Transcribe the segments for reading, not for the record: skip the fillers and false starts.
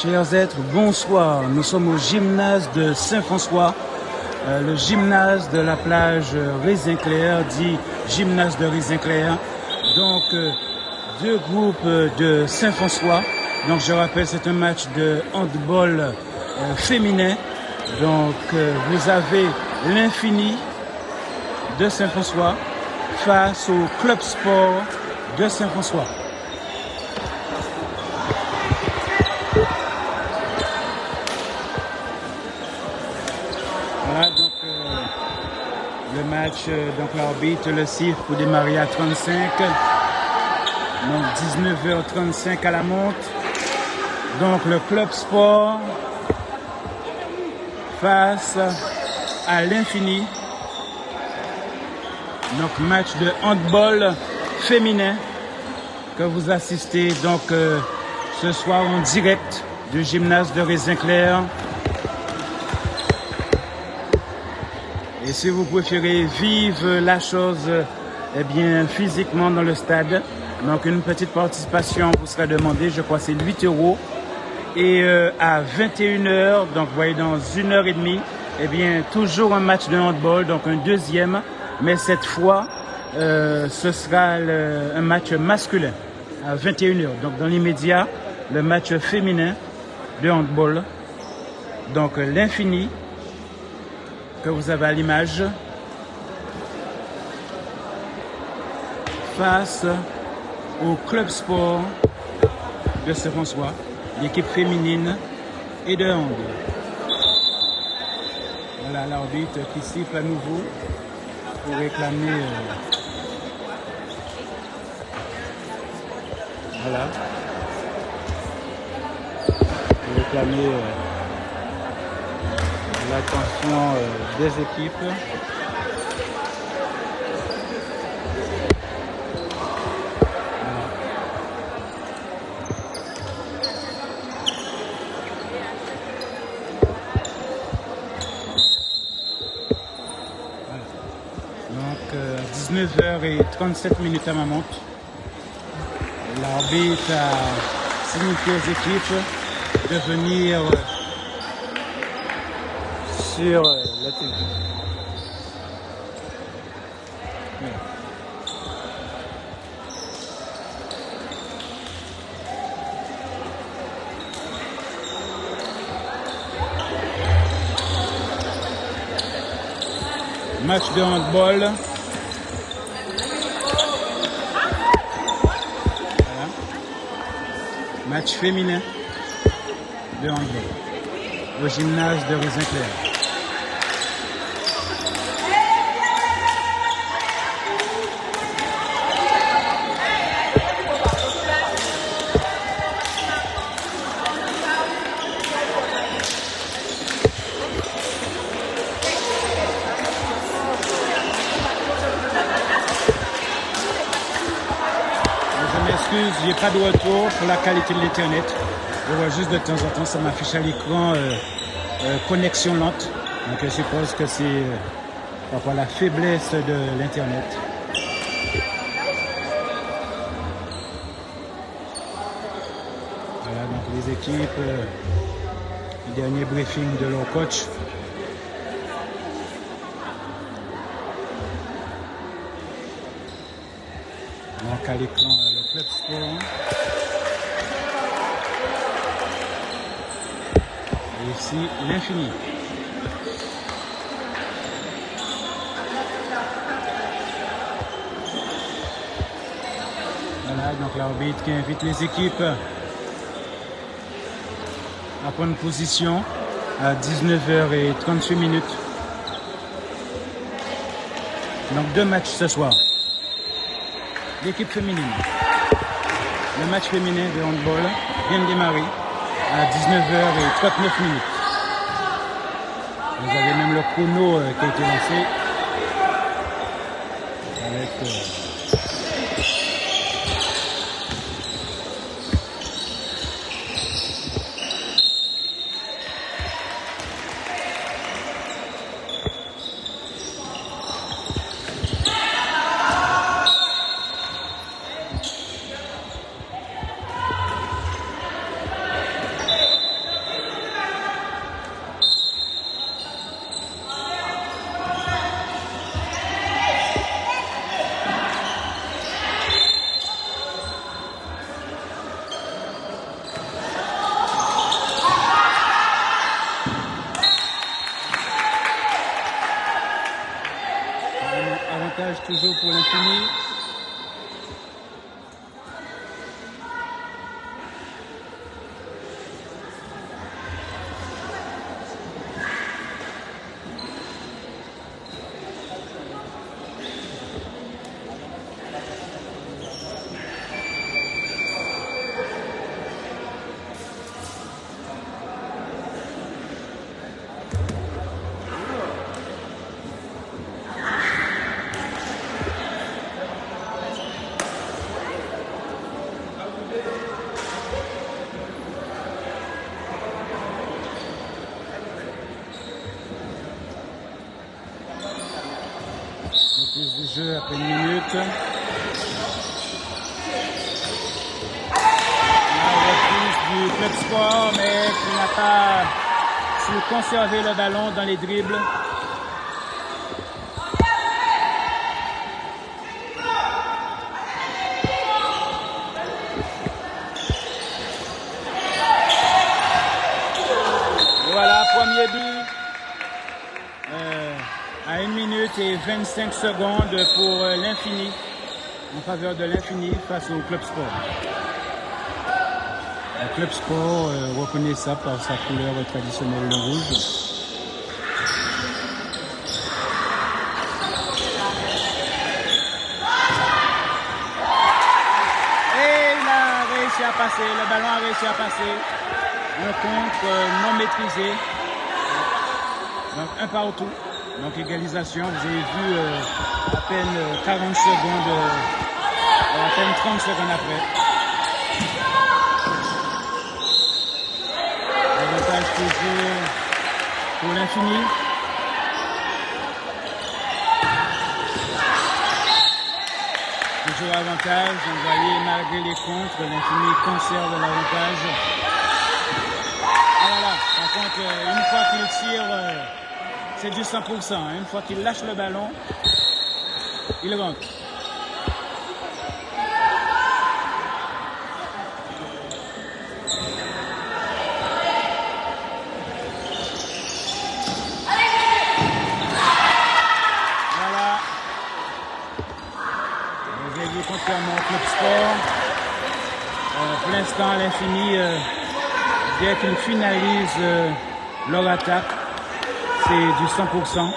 Chers êtres, bonsoir. Nous sommes au gymnase de Saint-François, le gymnase de la plage Raisin-Clair, dit gymnase de Raisin-Clair. Donc, deux groupes de Saint-François. Donc, je rappelle, c'est un match de handball féminin. Donc, vous avez l'Infini de Saint-François face au club sport de Saint-François. Voilà donc le match, donc l'arbitre le siffle pour démarrer à 35. Donc 19h35 à la montre. Donc le club sport face à l'Infini. Donc match de handball féminin que vous assistez donc ce soir en direct du gymnase de Raisin-Clair. Et si vous préférez vivre la chose eh bien physiquement dans le stade, donc une petite participation vous sera demandée, je crois c'est 8 €. Et à 21h, donc vous voyez dans 1h30, eh bien toujours un match de handball, donc un deuxième, mais cette fois ce sera un match masculin à 21h. Donc dans l'immédiat, le match féminin de handball, donc l'Infini que vous avez à l'image face au club sport de Saint-François, l'équipe féminine et de hand. Voilà l'arbitre qui siffle à nouveau pour réclamer voilà pour réclamer l'attention des équipes. Donc 19h37 à ma montre, l'arbitre a signifié aux équipes de venir sur la télé. Match de handball. Voilà. Match féminin de handball au gymnase de Raisin-Clair. J'ai pas de retour pour la qualité de l'internet. Je vois juste de temps en temps ça m'affiche à l'écran connexion lente. Donc je suppose que c'est parfois la faiblesse de l'internet. Voilà donc les équipes, le dernier briefing de leur coach. Donc à l'écran le club sport. Et ici l'Infini. Voilà donc l'arbitre qui invite les équipes à prendre position à 19h38. Donc deux matchs ce soir. L'équipe féminine. Le match féminin de handball vient de démarrer à 19h39. Vous avez même le chrono qui a été lancé avec toujours pour l'Infini. Reprise du jeu après une minute. La reprise du Club Sport, mais qui n'a pas su conserver le ballon dans les dribbles. Voilà, premier but. À 1 minute et 25 secondes pour l'Infini, en faveur de l'Infini face au Club Sport. Le Club Sport reconnaît ça par sa couleur traditionnelle, le rouge. Et il a réussi à passer, le ballon a réussi à passer. Un contre non maîtrisé. Donc un partout. Donc égalisation, vous avez vu à peine 40 secondes, à peine 30 secondes après. Avantage toujours pour l'Infini. Toujours avantage, vous voyez malgré les contres, l'Infini conserve l'avantage. Voilà, par contre, une fois qu'il tire... c'est du 100%. Une fois qu'il lâche le ballon, il rentre. Voilà. Vous avez vu contrairement au Club Sport. Pour l'instant, l'Infini, dès qu'ils finalisent leur attaque, c'est du 100%.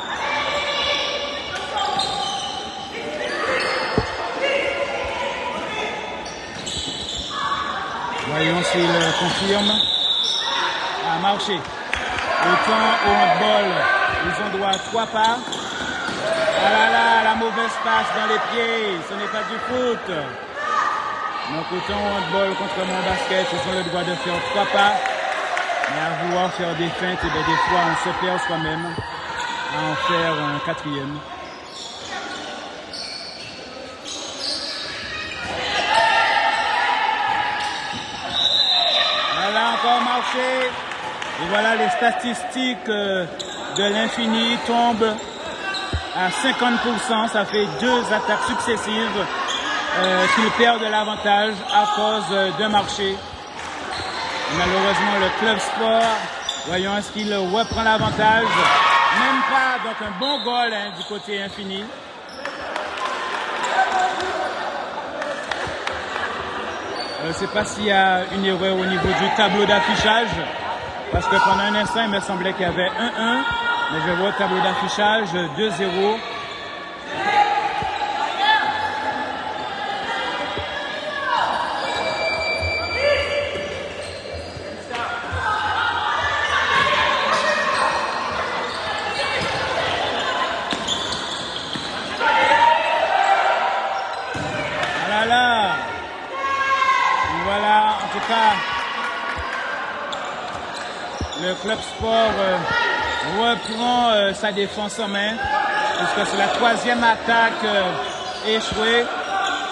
Voyons s'il confirme. A marché. Autant au handball, ils ont droit à 3 pas. Ah là là, la mauvaise passe dans les pieds, ce n'est pas du foot. Donc autant au handball contre mon basket, ils ont le droit de faire 3 pas. Mais à vouloir faire des feintes, et bien des fois on se perd soi-même à en faire un 4e. Voilà, encore marché. Et voilà, les statistiques de l'Infini tombent à 50%. Ça fait 2 attaques successives qu'ils perdent l'avantage à cause d'un marché. Malheureusement, le Club Sport, voyons, est-ce qu'il reprend l'avantage? Même pas, donc un bon goal du côté Infini. Je ne sais pas s'il y a une erreur au niveau du tableau d'affichage, parce que pendant un instant, il me semblait qu'il y avait 1-1, mais je vois au tableau d'affichage 2-0. Voilà, en tout cas, le Club Sport reprend sa défense en main, puisque c'est la 3e attaque échouée.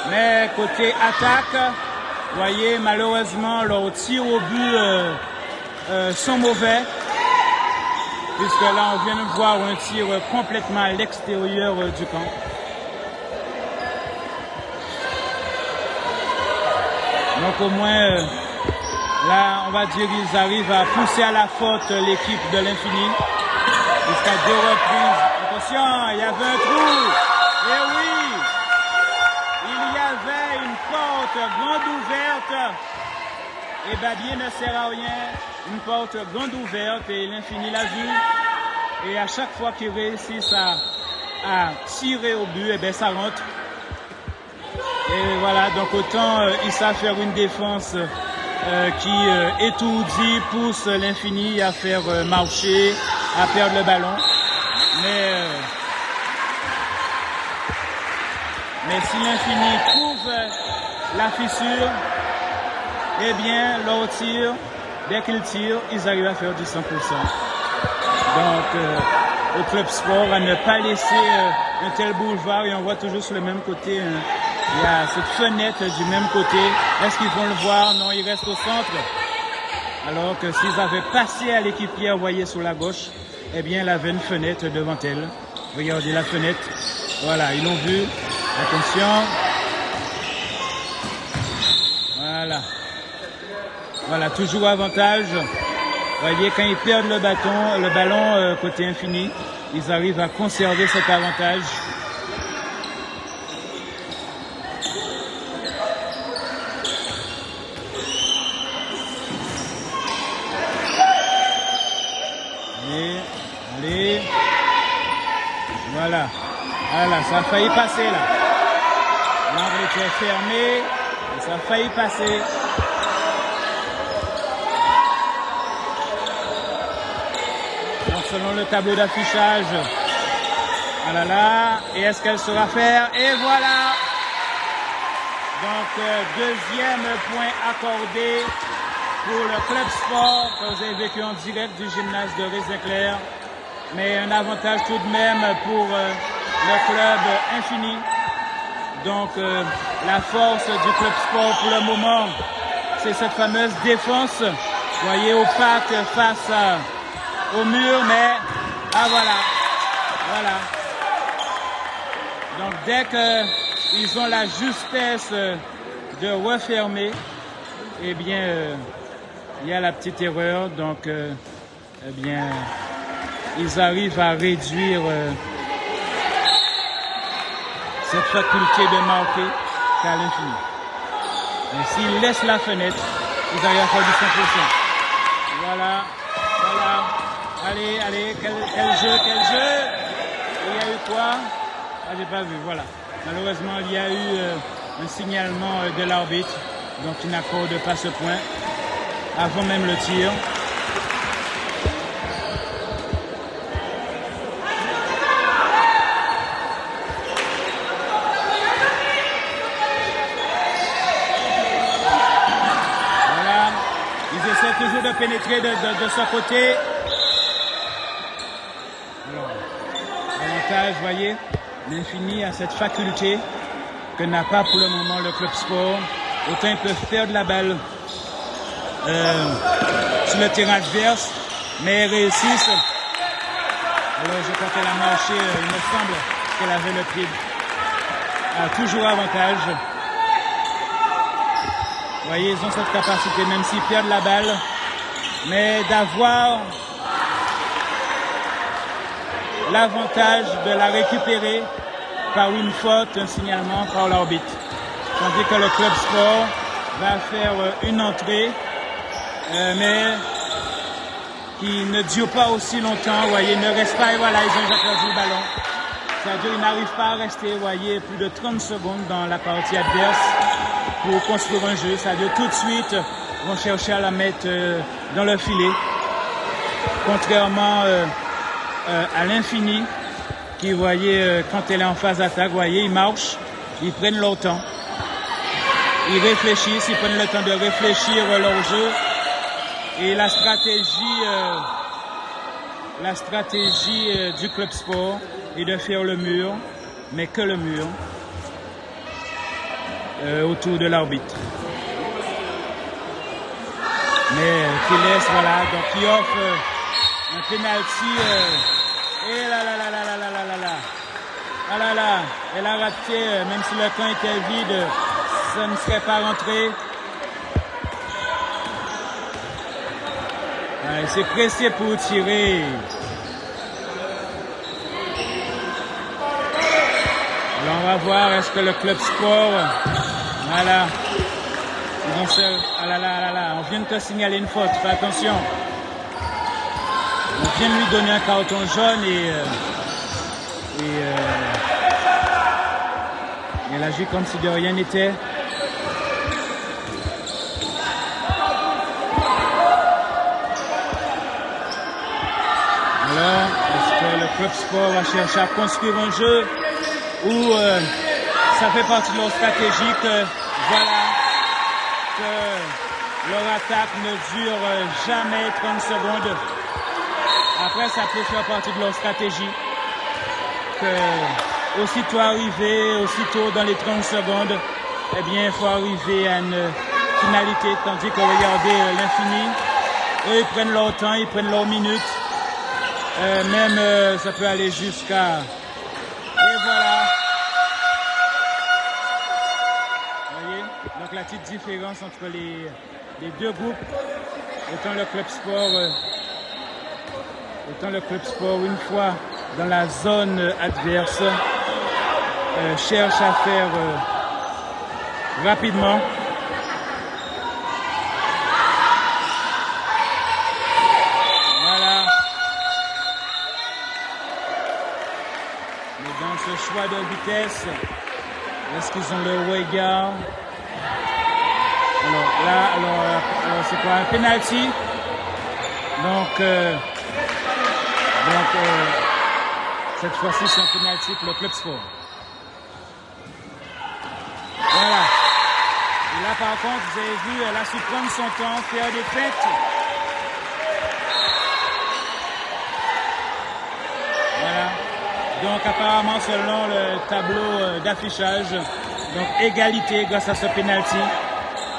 Mais côté attaque, vous voyez, malheureusement, leurs tirs au but sont mauvais, puisque là, on vient de voir un tir complètement à l'extérieur du camp. Donc au moins, là, on va dire qu'ils arrivent à pousser à la faute l'équipe de l'Infini. Jusqu'à 2 reprises. Attention, il y avait un trou. Et oui, porte grande ouverte. Et Babier ne sert à rien. Une porte grande ouverte et l'Infini l'a vu. Et à chaque fois qu'ils réussissent à tirer au but, et bien ça rentre. Et voilà, donc autant ils savent faire une défense qui étourdit, pousse l'Infini à faire marcher, à perdre le ballon. Mais si l'Infini trouve la fissure, eh bien, leur tir, dès qu'ils tirent, ils arrivent à faire du 100%. Donc, au Club Sport, à ne pas laisser un tel boulevard, et on voit toujours sur le même côté, il y a cette fenêtre du même côté. Est-ce qu'ils vont le voir? Non, ils restent au centre. Alors que s'ils avaient passé à l'équipier envoyé sur la gauche, eh bien, elle avait une fenêtre devant elle. Regardez la fenêtre. Voilà, ils l'ont vu. Attention. Voilà. Voilà, toujours avantage. Voyez, quand ils perdent le ballon côté Infini, ils arrivent à conserver cet avantage. Allez. Voilà. Voilà, ça a failli passer là. L'arbre était fermé, et ça a failli passer. Donc selon le tableau d'affichage, voilà là, et est-ce qu'elle saura faire? Et voilà. Donc deuxième point accordé pour le Club Sport que vous avez vécu en direct du gymnase de Rézéclair. Mais un avantage tout de même pour le Club Infini. Donc la force du Club Sport pour le moment, c'est cette fameuse défense. Vous voyez, opaque face au mur, mais voilà. Donc dès qu'ils ont la justesse de refermer, eh bien il y a la petite erreur. Donc eh bien ils arrivent à réduire cette faculté de marquer qu'à l'infini. Mais s'ils laissent la fenêtre, ils arrivent à faire du 100%. Voilà. Allez, quel jeu. Il y a eu quoi? Ah, j'ai pas vu, voilà. Malheureusement, il y a eu un signalement de l'arbitre, donc il n'accorde pas ce point avant même le tir. Toujours de pénétrer de ce côté. Alors, l'avantage, vous voyez, l'Infini a cette faculté que n'a pas pour le moment le Club Sport. Autant ils peuvent perdre la balle sur le terrain adverse, mais ils réussissent. Alors je crois qu'elle a marché, il me semble qu'elle avait le pied. Toujours avantage. Vous voyez, ils ont cette capacité, même s'ils perdent la balle, mais d'avoir l'avantage de la récupérer par une faute, un signalement par l'arbitre. Tandis que le Club Sport va faire une entrée, mais qui ne dure pas aussi longtemps. Vous voyez, ne reste pas, et voilà, ils ont déjà perdu le ballon. C'est-à-dire qu'ils n'arrivent pas à rester, vous voyez, plus de 30 secondes dans la partie adverse pour construire un jeu. C'est-à-dire tout de suite, ils vont chercher à la mettre dans le filet. Contrairement à l'Infini, qui, vous voyez, quand elle est en phase d'attaque, vous voyez, ils marchent, ils prennent leur temps. Ils réfléchissent, ils prennent le temps de réfléchir leur jeu. Et la stratégie du Club Sport est de faire le mur, mais que le mur, autour de l'arbitre. Mais qui laisse, voilà, donc qui offre un penalty. Et là, elle a raté, même si le camp était vide, ça ne serait pas rentré. Elle s'est pressée pour tirer. Alors on va voir, est-ce que le Club Sport, voilà, Ah là là, ah là là, on vient de te signaler une faute, fais attention. On vient de lui donner un carton jaune et elle agit comme si de rien n'était. Alors, est-ce que le club sport va chercher à construire un jeu ou ça fait partie de leur stratégie que, voilà, que leur attaque ne dure jamais 30 secondes. Après, ça peut faire partie de leur stratégie. Que aussitôt arrivé, aussitôt dans les 30 secondes, eh bien, il faut arriver à une finalité. Tandis que regardez l'infini, eux, ils prennent leur temps, ils prennent leurs minutes. Même, ça peut aller jusqu'à... Et voilà. Vous voyez? Donc, la petite différence entre les deux groupes. Autant le club sport, une fois dans la zone adverse, cherche à faire rapidement. Voilà. Mais dans ce choix de vitesse, est-ce qu'ils ont le regard? Alors là, c'est quoi un penalty? Donc cette fois-ci, c'est un penalty pour le club sport. Voilà. Et là, par contre, vous avez vu, elle a su prendre son temps, faire des fêtes. Voilà. Donc, apparemment, selon le tableau d'affichage, donc égalité grâce à ce penalty,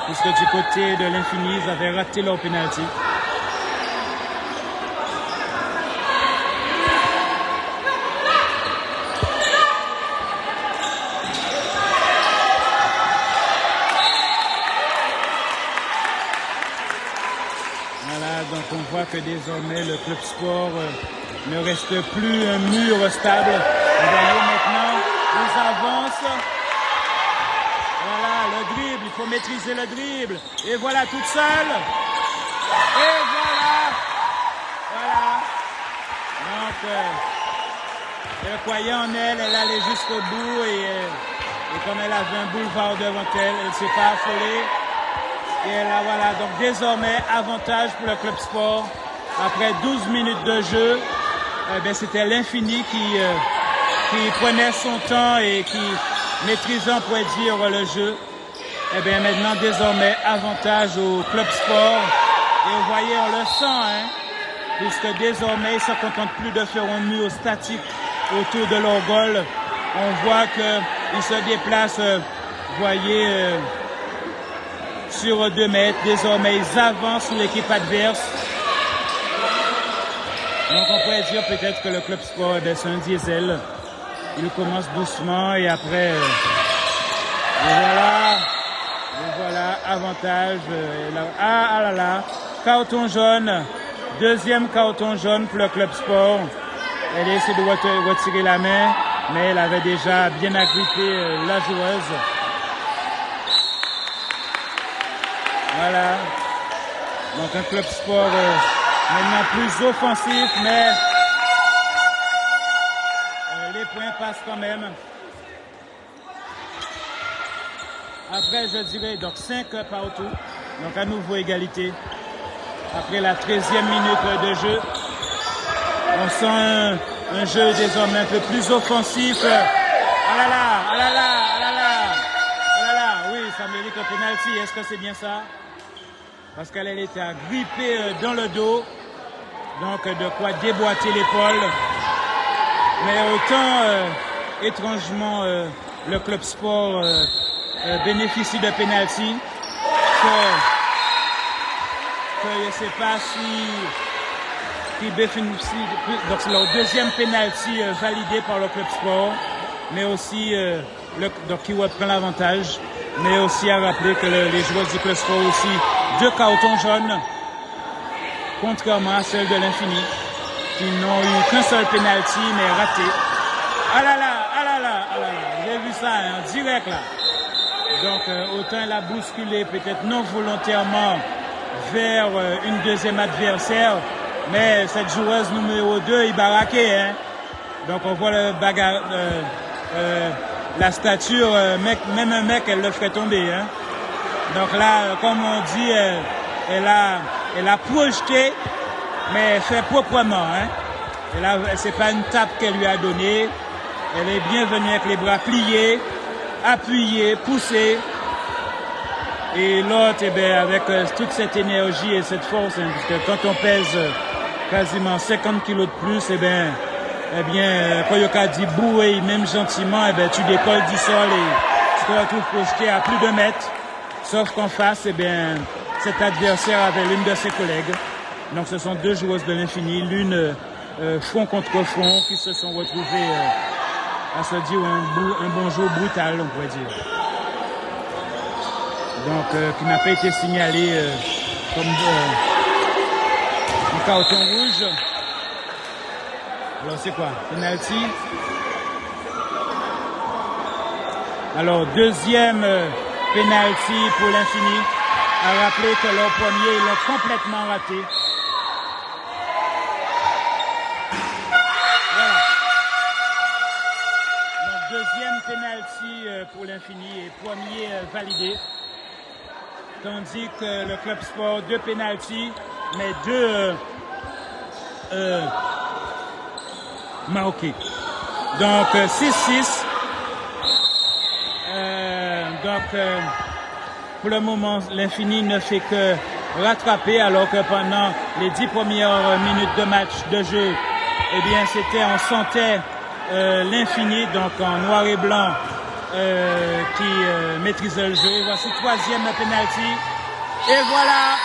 puisque du côté de l'Infini, ils avaient raté leur penalty. Donc on voit que désormais le club sport ne reste plus un mur stable. Vous voyez maintenant, ils avancent. Voilà, le dribble, il faut maîtriser le dribble. Et voilà, toute seule. Et voilà. Voilà. Donc, elle croyait en elle, elle allait jusqu'au bout et comme elle avait un boulevard devant elle, elle ne s'est pas affolée. Et là, voilà, donc désormais, avantage pour le club sport. Après 12 minutes de jeu, c'était l'Infini qui prenait son temps et qui maîtrisait, on pourrait dire, le jeu. Et bien maintenant, désormais, avantage au club sport. Et vous voyez, on le sent, hein, puisque désormais, ils ne se contentent plus de faire un mur statique autour de leur goal. On voit qu'ils se déplacent, vous voyez, sur 2 mètres. Désormais, ils avancent sur l'équipe adverse. Donc, on pourrait dire peut-être que le club sport, c'est un diesel. Il commence doucement et après, voilà, avantage. Ah là là, carton jaune. Deuxième carton jaune pour le club sport. Elle a essayé de retirer la main, mais elle avait déjà bien agrippé la joueuse. Voilà. Donc un club sport maintenant plus offensif, mais les points passent quand même. Après, je dirais, donc 5 partout. Donc à nouveau égalité. Après la 13e minute de jeu. On sent un jeu désormais un peu plus offensif. Ah là là, ah là là, ah là là, ah là là. Oui, ça mérite un penalty. Est-ce que c'est bien ça? Parce qu'elle était agrippée dans le dos, donc de quoi déboîter l'épaule. Mais autant, étrangement, le club sport bénéficie de pénalty que je ne sais pas qui bénéficie. Donc c'est leur deuxième pénalty validé par le club sport, mais aussi donc qui reprend l'avantage. Mais aussi à rappeler que les joueurs du club sport aussi 2 cartons jaunes, contrairement à celle de l'Infini, qui n'ont eu qu'un seul penalty, mais raté. Ah là là, ah là là, ah là là, vous avez vu ça hein, en direct là. Donc, autant elle a bousculé, peut-être non volontairement, vers une deuxième adversaire. Mais cette joueuse numéro 2, il baraquait. Hein? Donc, on voit le bagarre, la stature, même un mec, elle le ferait tomber. Hein? Donc là, comme on dit, elle a projeté, mais fait proprement. Hein? C'est pas une tape qu'elle lui a donnée. Elle est bien venue avec les bras pliés, appuyés, poussés. Et l'autre, eh bien, avec toute cette énergie et cette force, hein, parce que quand on pèse quasiment 50 kilos de plus, eh bien, quand Yoka dit boué, même gentiment, eh bien, tu décolles du sol et tu te retrouves projeté à plus de mètres. Sauf qu'en face, eh bien, cet adversaire avait l'une de ses collègues. Donc, ce sont deux joueuses de l'infini, l'une front contre front, qui se sont retrouvées à se dire un bonjour brutal, on pourrait dire. Donc, qui n'a pas été signalé comme un carton rouge. Alors, c'est quoi? Penalty. Alors, deuxième penalty pour l'infini. À rappeler que leur premier, ils l'ont complètement raté. Voilà. Donc, deuxième penalty pour l'infini et premier validé. Tandis que le Club Sport, 2 penalty, mais 2 marqués. Donc, 6-6. Pour le moment, l'infini ne fait que rattraper, alors que pendant les 10 premières minutes de match de jeu, eh bien, on sentait l'infini, donc en noir et blanc, qui maîtrisait le jeu. Et voici troisième penalty. Et voilà,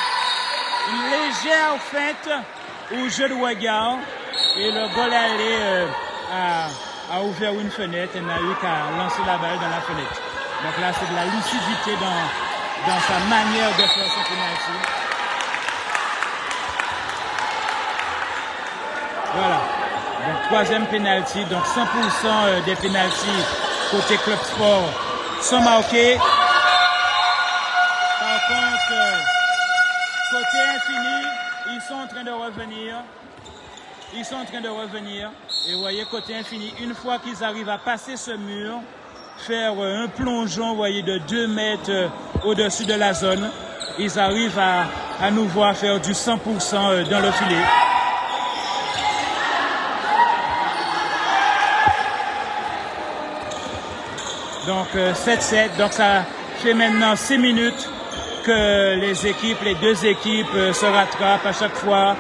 une légère feinte au jeu de regard. Et le goal allé a ouvert une fenêtre et n'a eu qu'à lancer la balle dans la fenêtre. Donc là, c'est de la lucidité dans sa manière de faire ce penalty. Voilà. Donc, troisième penalty. Donc, 100% des penalties côté Club Sport sont marqués. Par contre, côté infini, ils sont en train de revenir. Ils sont en train de revenir. Et vous voyez, côté infini, une fois qu'ils arrivent à passer ce mur, faire un plongeon, vous voyez, de 2 mètres au-dessus de la zone, ils arrivent à nous voir faire du 100% dans le filet. Donc 7-7, donc ça fait maintenant 6 minutes que les deux équipes se rattrapent à chaque fois,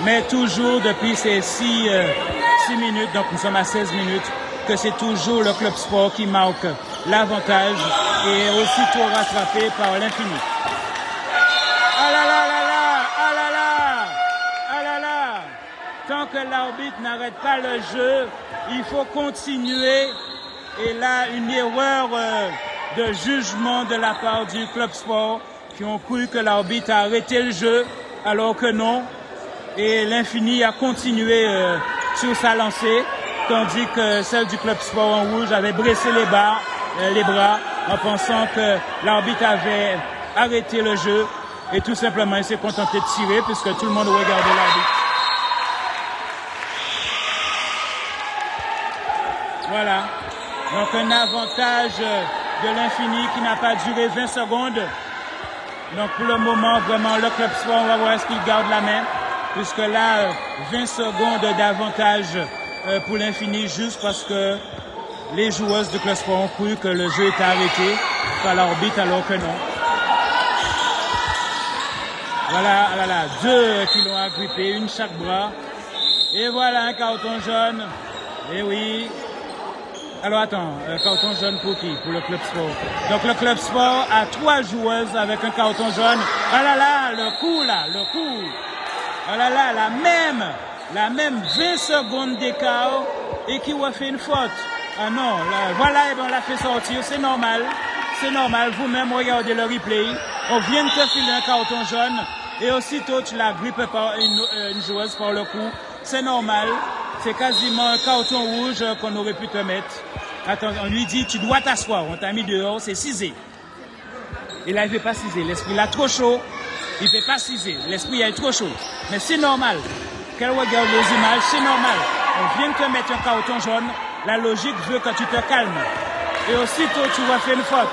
mais toujours depuis ces 6 minutes, donc nous sommes à 16 minutes, que c'est toujours le Club Sport qui marque l'avantage et aussitôt rattrapé par l'infini. Ah là là là là, ah là là, ah là là. Tant que l'arbitre n'arrête pas le jeu, il faut continuer. Et là, une erreur de jugement de la part du Club Sport qui ont cru que l'arbitre a arrêté le jeu, alors que non. Et l'infini a continué sur sa lancée, tandis que celle du Club Sport en rouge avait dressé les bras en pensant que l'arbitre avait arrêté le jeu. Et tout simplement, il s'est contenté de tirer puisque tout le monde regardait l'arbitre. Voilà. Donc un avantage de l'infini qui n'a pas duré 20 secondes. Donc pour le moment, vraiment, le Club Sport, on va voir est-ce qu'il garde la main. Puisque là, 20 secondes d'avantage pour l'infini, juste parce que les joueuses du Club Sport ont cru que le jeu était arrêté par l'arbitre, alors que non. Voilà, là, 2 qui l'ont agrippé, une chaque bras. Et voilà un carton jaune. Et oui. Alors attends, carton jaune pour qui? Pour le Club Sport. Donc le Club Sport a 3 joueuses avec un carton jaune. Ah là là, le coup. Ah là là, la même 20 secondes d'écart et qui a fait une faute. Ah non, là, voilà, et on l'a fait sortir, c'est normal, vous-même regardez le replay, on vient de te filer un carton jaune et aussitôt tu la grippes par une joueuse par le cou, c'est normal, c'est quasiment un carton rouge qu'on aurait pu te mettre. Attends, on lui dit, tu dois t'asseoir. On t'a mis dehors, c'est cisé. Et là, il ne veut pas ciser. L'esprit, là, trop chaud. Il ne veut pas ciser. L'esprit, il est trop chaud. Mais c'est normal. Qu'elle regarde les images, c'est normal. On vient de te mettre un carton jaune. La logique veut que tu te calmes. Et aussitôt, tu vas faire une faute.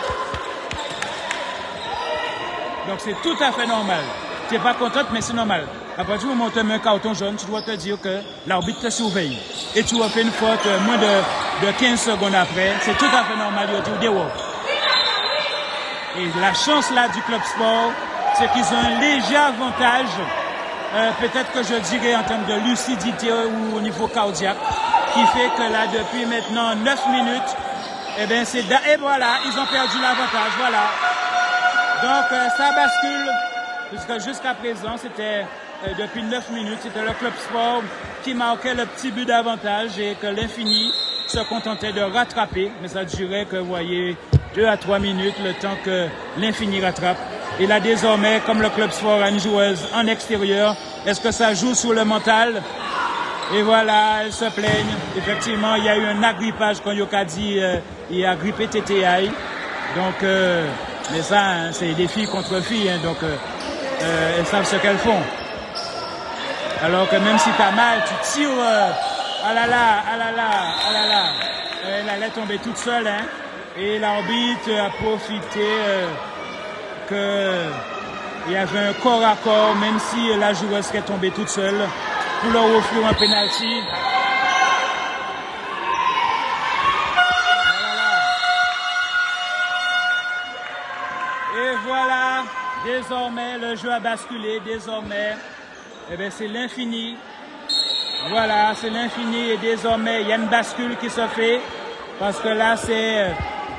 Donc, c'est tout à fait normal. Tu n'es pas contente, mais c'est normal. À partir du moment où tu mets un carton jaune, tu dois te dire que l'arbitre te surveille. Et tu vas faire une faute moins de 15 secondes après. C'est tout à fait normal. Et la chance là du Club Sport, c'est qu'ils ont un léger avantage, peut-être que je dirais en termes de lucidité ou au niveau cardiaque, qui fait que là, depuis maintenant 9 minutes, eh bien, et voilà, ils ont perdu l'avantage, voilà. Donc, ça bascule, puisque jusqu'à présent, c'était, depuis 9 minutes, c'était le Club Sport qui marquait le petit but d'avantage et que l'Infini se contentait de rattraper, mais ça durait que, vous voyez, 2 à 3 minutes, le temps que l'Infini rattrape. Et là, désormais, comme le Club Sport a une joueuse en extérieur, est-ce que ça joue sur le mental? Et voilà, elles se plaignent. Effectivement, il y a eu un agrippage, quand Yoka dit, il a agrippé TTI. Donc, mais ça, hein, c'est des filles contre filles, hein, donc elles savent ce qu'elles font. Alors que même si t'as mal, tu tires, ah là là, ah là là, ah là là. Elle allait tomber toute seule, hein. Et l'arbitre a profité qu'il y avait un corps à corps, même si la joueuse qui est tombée toute seule, pour leur offrir un penalty. Et voilà, désormais, le jeu a basculé, désormais, eh bien, c'est l'Infini. Voilà, c'est l'Infini et désormais, il y a une bascule qui se fait, parce que là, c'est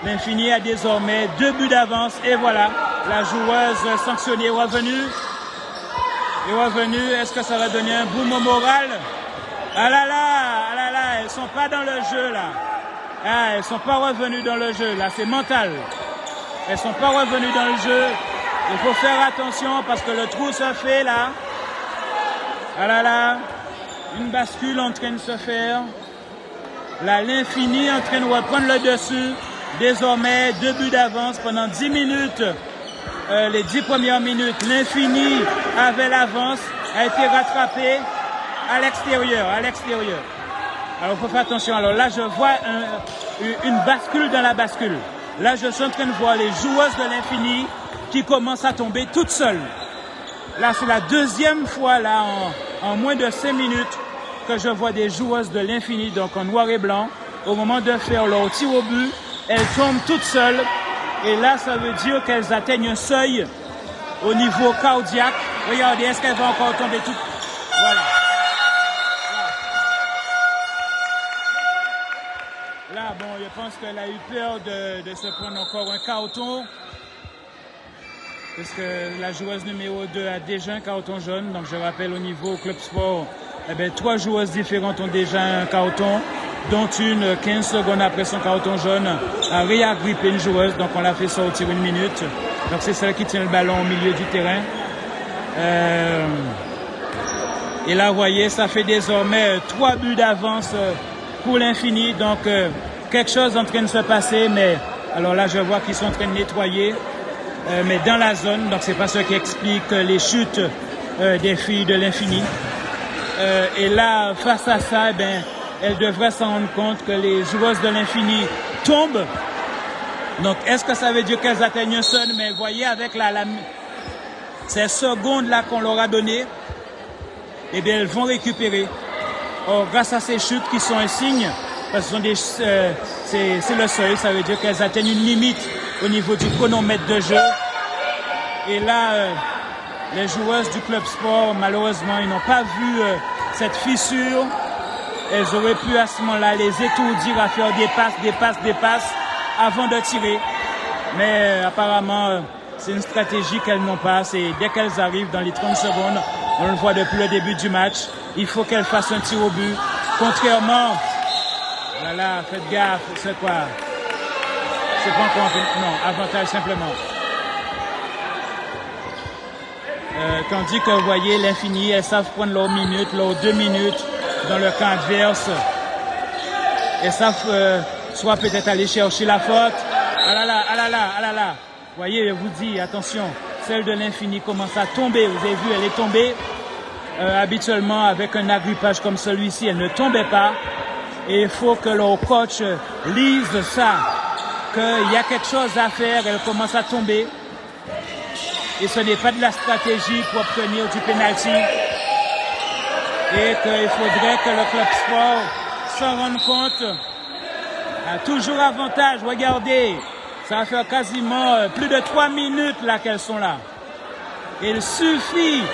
l'Infini a désormais 2 buts d'avance et voilà, la joueuse sanctionnée est revenue. Est-ce que ça va donner un boom au moral? Ah là là, elles sont pas dans le jeu là. Ah, elles sont pas revenues dans le jeu là, c'est mental. Elles sont pas revenues dans le jeu. Il faut faire attention parce que le trou se fait là. Ah là là, une bascule en train de se faire. Là, l'Infini en train de reprendre le dessus. Désormais, 2 buts d'avance pendant 10 minutes. Les 10 premières minutes, l'Infini avait l'avance, a été rattrapé à l'extérieur, Alors, il faut faire attention. Alors là, je vois une bascule dans la bascule. Là, je suis en train de voir les joueuses de l'Infini qui commencent à tomber toutes seules. Là, c'est la deuxième fois, là, en moins de 5 minutes, que je vois des joueuses de l'Infini, donc en noir et blanc, au moment de faire leur tir au but, elles tombent toutes seules. Et là, ça veut dire qu'elles atteignent un seuil au niveau cardiaque. Regardez, est-ce qu'elles vont encore tomber toutes? Voilà. Là, bon, je pense qu'elle a eu peur de se prendre encore un carton. Parce que la joueuse numéro 2 a déjà un carton jaune. Donc, je rappelle, au niveau Club Sport, eh bien, 3 joueuses différentes ont déjà un carton, dont une, 15 secondes après son carton jaune, a réagrippé une joueuse. Donc, on l'a fait sortir 1 minute. Donc, c'est celle qui tient le ballon au milieu du terrain. Et là, vous voyez, ça fait désormais 3 buts d'avance pour l'Infini. Donc, quelque chose est en train de se passer. Mais, alors là, je vois qu'ils sont en train de nettoyer. Mais dans la zone, donc c'est pas ce qui explique les chutes des filles de l'Infini. Et là, face à ça, eh bien, elles devraient s'en rendre compte que les joueuses de l'Infini tombent. Donc, est-ce que ça veut dire qu'elles atteignent un seul? Mais vous voyez, avec ces secondes-là qu'on leur a données, eh bien, elles vont récupérer. Or, grâce à ces chutes qui sont un signe, parce que c'est le seuil, ça veut dire qu'elles atteignent une limite au niveau du chronomètre de jeu. Et là, les joueuses du Club Sport, malheureusement, ils n'ont pas vu cette fissure. Elles auraient pu à ce moment-là les étourdir à faire des passes avant de tirer. Mais apparemment, c'est une stratégie qu'elles n'ont pas. C'est dès qu'elles arrivent dans les 30 secondes, on le voit depuis le début du match, il faut qu'elles fassent un tir au but. Contrairement, voilà, faites gaffe, c'est quoi? C'est pas encore non, avantage simplement. Tandis que vous voyez l'Infini, elles savent prendre leurs minutes, leurs 2 minutes dans le camp adverse. Elles savent soit peut-être aller chercher la faute. Ah là là, ah là là, ah là là. Vous voyez, je vous dis, attention, celle de l'Infini commence à tomber. Vous avez vu, elle est tombée. Habituellement, avec un agrippage comme celui-ci, elle ne tombait pas. Et il faut que le coach lise ça, qu'il y a quelque chose à faire, elle commence à tomber. Et ce n'est pas de la stratégie pour obtenir du penalty. Et qu'il faudrait que le club sport s'en rende compte. A toujours avantage, regardez, ça va faire quasiment plus de 3 minutes là qu'elles sont là. Il suffit,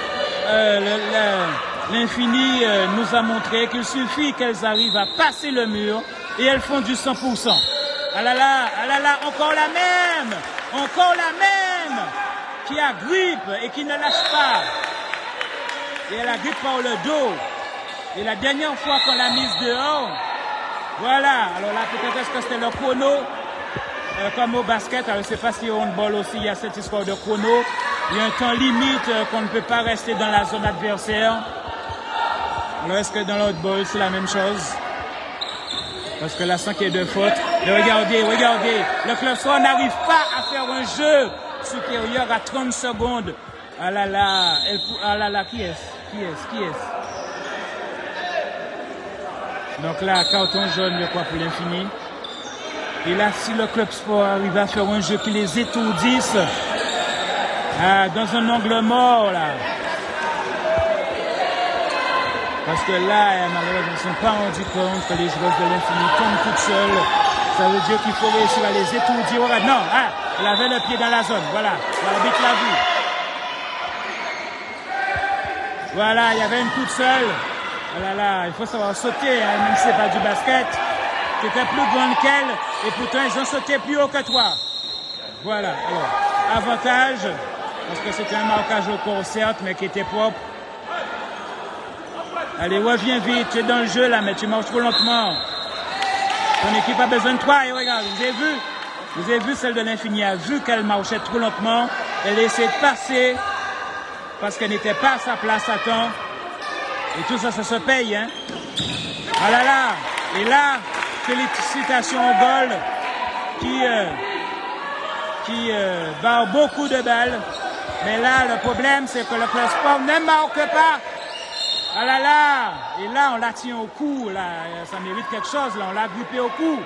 l'Infini nous a montré qu'il suffit qu'elles arrivent à passer le mur et elles font du 100%. Ah là là, encore la même, qui agrippe et qui ne lâche pas. Et elle agrippe par le dos. Et la dernière fois qu'on l'a mise dehors, voilà, alors là peut-être est-ce que c'était le chrono, comme au basket, alors je ne sais pas si au handball aussi il y a cette histoire de chrono, il y a un temps limite qu'on ne peut pas rester dans la zone adversaire. Alors est-ce que dans le handball c'est la même chose? Parce que là, sans qu'il y ait de faute. Mais regardez, le club sport n'arrive pas à faire un jeu supérieur à 30 secondes. Ah là là, qui est-ce? Donc là, carton jaune, je crois, pour l'Infini. Et là, si le club sport arrive à faire un jeu qui les étourdisse, dans un angle mort, là. Parce que là, malheureusement, ils ne sont pas rendus compte que les joueurs de l'Infini tombent toutes seules. Ça veut dire qu'il faut réussir à les étourdir. Regarde, non, elle avait le pied dans la zone. Voilà, l'arbitre l'a vu. Voilà, il y avait une toute seule. Oh là, il faut savoir sauter, même si c'est pas du basket. Tu étais plus grande qu'elle, et pourtant ils ont sauté plus haut que toi. Voilà, alors, avantage, parce que c'était un marquage au corps, certes, mais qui était propre. Allez, reviens vite, tu es dans le jeu là, mais tu marches trop lentement. Ton équipe a besoin de toi, et regarde, vous avez vu celle de l'Infini, a vu qu'elle marchait trop lentement, elle a essayé de passer, parce qu'elle n'était pas à sa place à temps. Et tout ça, ça se paye, hein. Ah là là, et là, félicitations au goal qui barre beaucoup de balles. Mais là, le problème, c'est que le club sport ne marque pas. Ah là là, et là, on la tient au cou, là, ça mérite quelque chose, là, on l'a grippé au cou.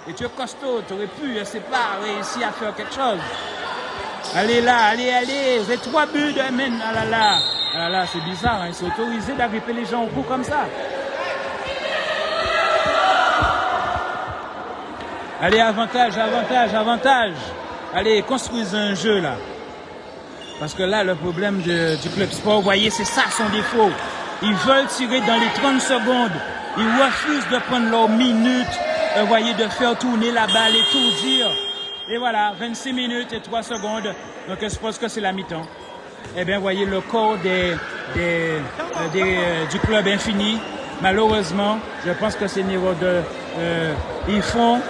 Et tu es costaud, tu aurais pu, je sais pas, réussir à faire quelque chose. Allez là, allez, vous avez 3 buts de men, ah là là, c'est bizarre, hein, ils sont autorisés d'agripper les gens au cou comme ça. Allez, avantage. Allez, construisez un jeu, là. Parce que là, le problème du club sport, vous voyez, c'est ça son défaut. Ils veulent tirer dans les 30 secondes. Ils refusent de prendre leur minute, vous voyez, de faire tourner la balle et tout dire. Et voilà, 26 minutes et 3 secondes. Donc, je pense que c'est la mi-temps. Eh bien, vous voyez, le corps du club Infini, malheureusement, je pense que c'est niveau de... ils font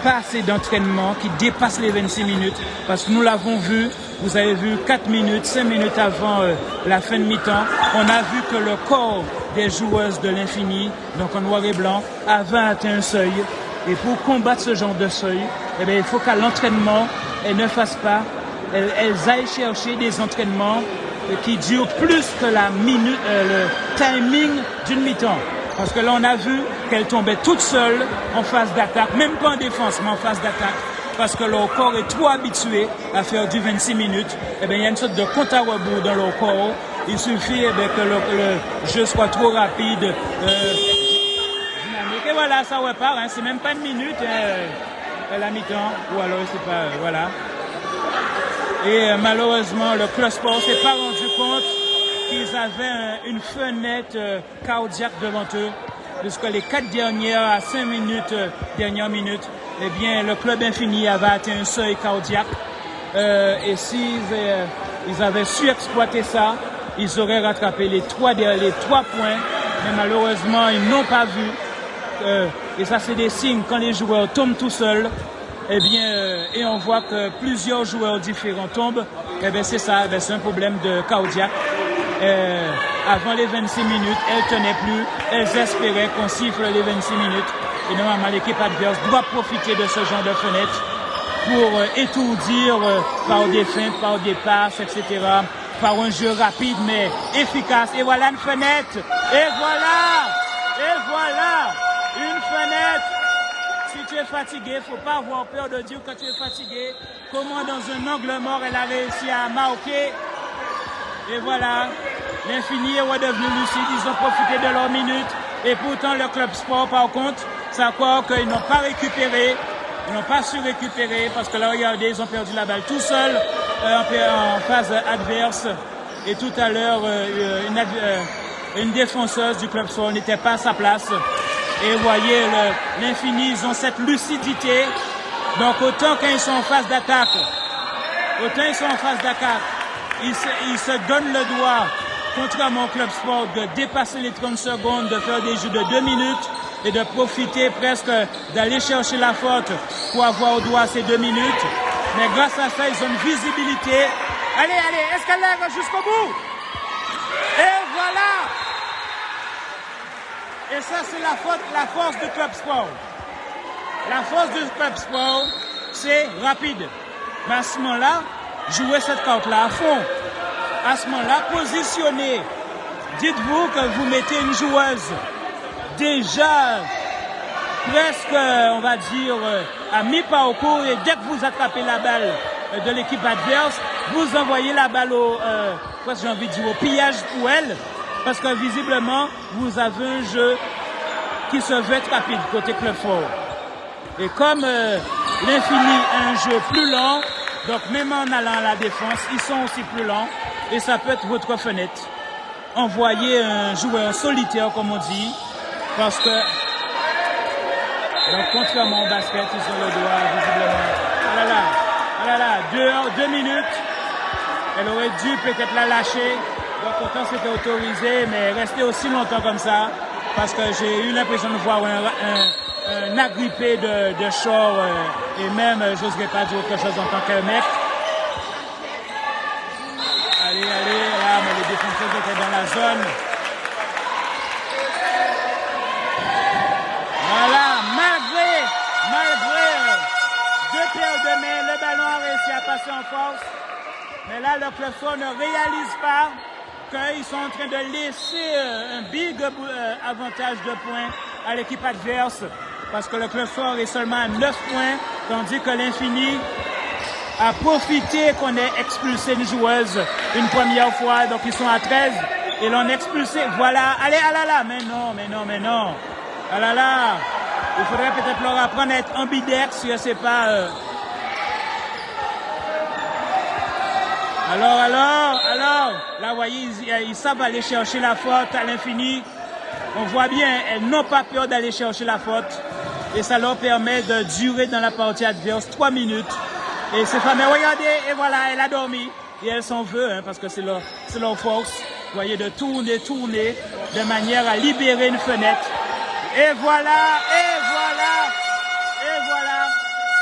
pas assez d'entraînement qui dépasse les 26 minutes. Parce que nous l'avons vu, vous avez vu 4 minutes, 5 minutes avant la fin de mi-temps, on a vu que le corps des joueuses de l'Infini, donc en noir et blanc, avait atteint un seuil. Et pour combattre ce genre de seuil, eh bien, il faut qu'à l'entraînement, elles ne fassent pas, elles aillent chercher des entraînements qui durent plus que la minute, le timing d'une mi-temps. Parce que là, on a vu qu'elles tombaient toutes seules en phase d'attaque, même pas en défense, mais en phase d'attaque. Parce que leur corps est trop habitué à faire du 26 minutes. Eh bien, il y a une sorte de compte à rebours dans leur corps. Il suffit que le jeu soit trop rapide, dynamique. Et voilà, ça repart. Hein. C'est même pas une minute à la mi-temps. Ou alors, c'est pas... voilà. Et malheureusement, le club sport s'est pas rendu compte qu'ils avaient une fenêtre cardiaque devant eux. Puisque les 4 dernières à 5 minutes, dernière minute, eh bien, le club Infini avait atteint un seuil cardiaque. Et s'ils ils avaient su exploiter ça, ils auraient rattrapé les 3 points. Mais malheureusement, ils n'ont pas vu. Et ça, c'est des signes quand les joueurs tombent tout seuls. Eh bien, et on voit que plusieurs joueurs différents tombent. Eh bien, c'est ça, c'est un problème de cardiaque. Avant les 26 minutes, elles tenaient plus. Elles espéraient qu'on siffle les 26 minutes. Et normalement, l'équipe adverse doit profiter de ce genre de fenêtre pour étourdir par des feintes, par des passes, etc. Par un jeu rapide mais efficace. Et voilà une fenêtre. Et voilà une fenêtre. Si tu es fatigué, il ne faut pas avoir peur de dire que tu es fatigué. Comment dans un angle mort, elle a réussi à marquer. Et voilà, l'Infini est redevenu lucide. Ils ont profité de leur minute. Et pourtant, le club sport, par contre, ça croit qu'ils n'ont pas récupéré. Ils n'ont pas su récupérer parce que là, regardez, ils ont perdu la balle tout seuls en phase adverse. Et tout à l'heure, une défenseuse du club sport n'était pas à sa place. Et vous voyez, l'Infini, ils ont cette lucidité. Donc, autant quand ils sont en phase d'attaque, ils se donnent le droit, contrairement au club sport, de dépasser les 30 secondes, de faire des jeux de 2 minutes et de profiter presque d'aller chercher la faute pour avoir au doigt ces 2 minutes. Mais grâce à ça, ils ont une visibilité. Allez, escalade jusqu'au bout. Et voilà. Et ça, c'est la force du club sport. La force du club sport, c'est rapide. Mais à ce moment-là, jouez cette carte-là à fond. À ce moment-là, positionnez. Dites-vous que vous mettez une joueuse déjà presque, on va dire, à mi-parcours et dès que vous attrapez la balle de l'équipe adverse, vous envoyez la balle au pillage pour elle, parce que visiblement, vous avez un jeu qui se veut être rapide côté club fort. Et comme l'Infini a un jeu plus lent, donc même en allant à la défense, ils sont aussi plus lents et ça peut être votre fenêtre. Envoyez un joueur solitaire, comme on dit, parce que donc, contrairement au basket, ils ont le droit, visiblement. Ah là là, 2 minutes. Elle aurait dû peut-être la lâcher. Donc autant c'était autorisé, mais rester aussi longtemps comme ça, parce que j'ai eu l'impression de voir un agrippé de short, et même, j'oserais pas dire autre chose en tant que mec. Allez, là, mais les défenseurs étaient dans la zone. Voilà, malgré 2 paires de mains, le ballon a réussi à passer en force. Mais là, le club sport ne réalise pas qu'ils sont en train de laisser un big avantage de points à l'équipe adverse. Parce que le club sport est seulement à 9 points, tandis que l'Infini a profité qu'on ait expulsé une joueuse une première fois. Donc ils sont à 13 et l'on a expulsé. Voilà, allez, ah là là, mais non. Ah là là, il faudrait peut-être leur apprendre à être ambidex, je sais pas. Alors, là, vous voyez, ils savent aller chercher la faute à l'Infini. On voit bien, elles n'ont pas peur d'aller chercher la faute. Et ça leur permet de durer dans la partie adverse 3 minutes. Et ces femmes, regardez, et voilà, elle a dormi. Et elle s'en veut, hein, parce que c'est leur force. Vous voyez, de tourner, de manière à libérer une fenêtre. Et voilà,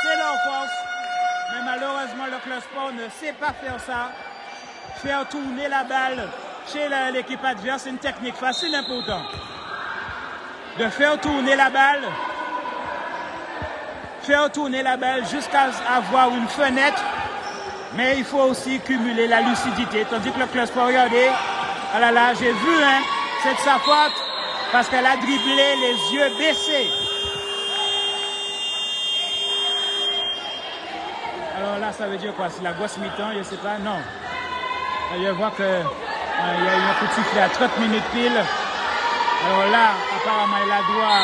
c'est leur force. Mais malheureusement, le club sport ne sait pas faire ça. Faire tourner la balle chez l'équipe adverse, c'est une technique facile, hein, pourtant. De faire tourner la balle jusqu'à avoir une fenêtre. Mais il faut aussi cumuler la lucidité. Tandis que le club sport, regardez, ah là là, j'ai vu, hein, c'est de sa faute parce qu'elle a dribblé les yeux baissés. Alors là, ça veut dire quoi? C'est la grosse mi-temps, je ne sais pas, non. Je vois qu'il y a eu un coup de sifflet à 30 minutes pile. Alors là, apparemment, il a droit.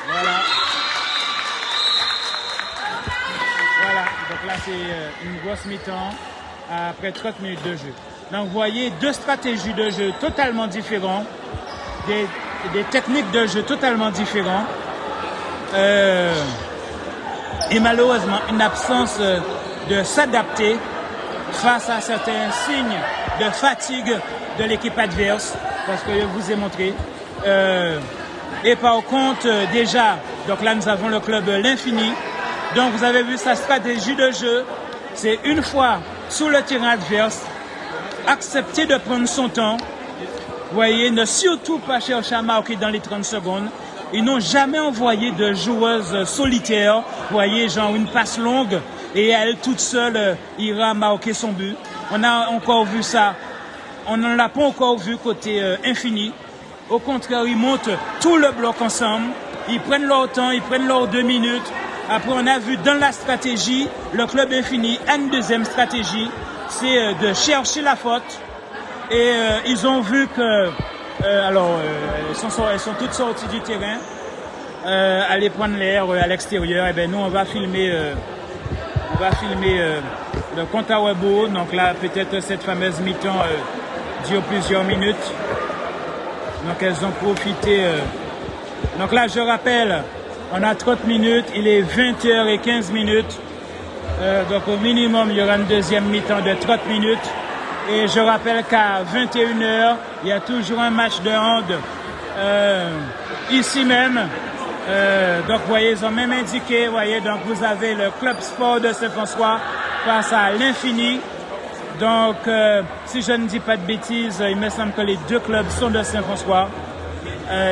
Voilà. Donc là, c'est une grosse mi-temps après 30 minutes de jeu. Donc, vous voyez 2 stratégies de jeu totalement différentes. Des techniques de jeu totalement différentes. Et malheureusement, une absence de s'adapter face à certains signes de fatigue de l'équipe adverse, parce que je vous ai montré. Et par contre, déjà, donc là, nous avons le club L'Infini. Donc, vous avez vu sa stratégie de jeu. C'est une fois sur le terrain adverse, accepter de prendre son temps. Vous voyez, ne surtout pas chercher à marquer dans les 30 secondes. ils n'ont jamais envoyé de joueuse solitaire, vous voyez, genre une passe longue, et elle toute seule ira marquer son but. On a encore vu ça, on ne l'a pas encore vu côté Infini. Au contraire, ils montent tout le bloc ensemble, ils prennent leur temps, ils prennent leurs 2 minutes. Après, on a vu dans la stratégie, le club Infini a une deuxième stratégie, c'est de chercher la faute. Et ils ont vu que, elles sont toutes sorties du terrain, aller prendre l'air à l'extérieur. Et bien nous, on va filmer le compte à rebours. Donc là, peut-être cette fameuse mi-temps dure plusieurs minutes. Donc elles ont profité. Donc là, je rappelle, on a 30 minutes, il est 20h15. Donc au minimum, il y aura une deuxième mi-temps de 30 minutes. Et je rappelle qu'à 21h, il y a toujours un match de hand ici même. Donc vous voyez, ils ont même indiqué, vous voyez, donc vous avez le club sport de Saint-François face à l'Infini. Donc si je ne dis pas de bêtises, il me semble que les deux clubs sont de Saint-François.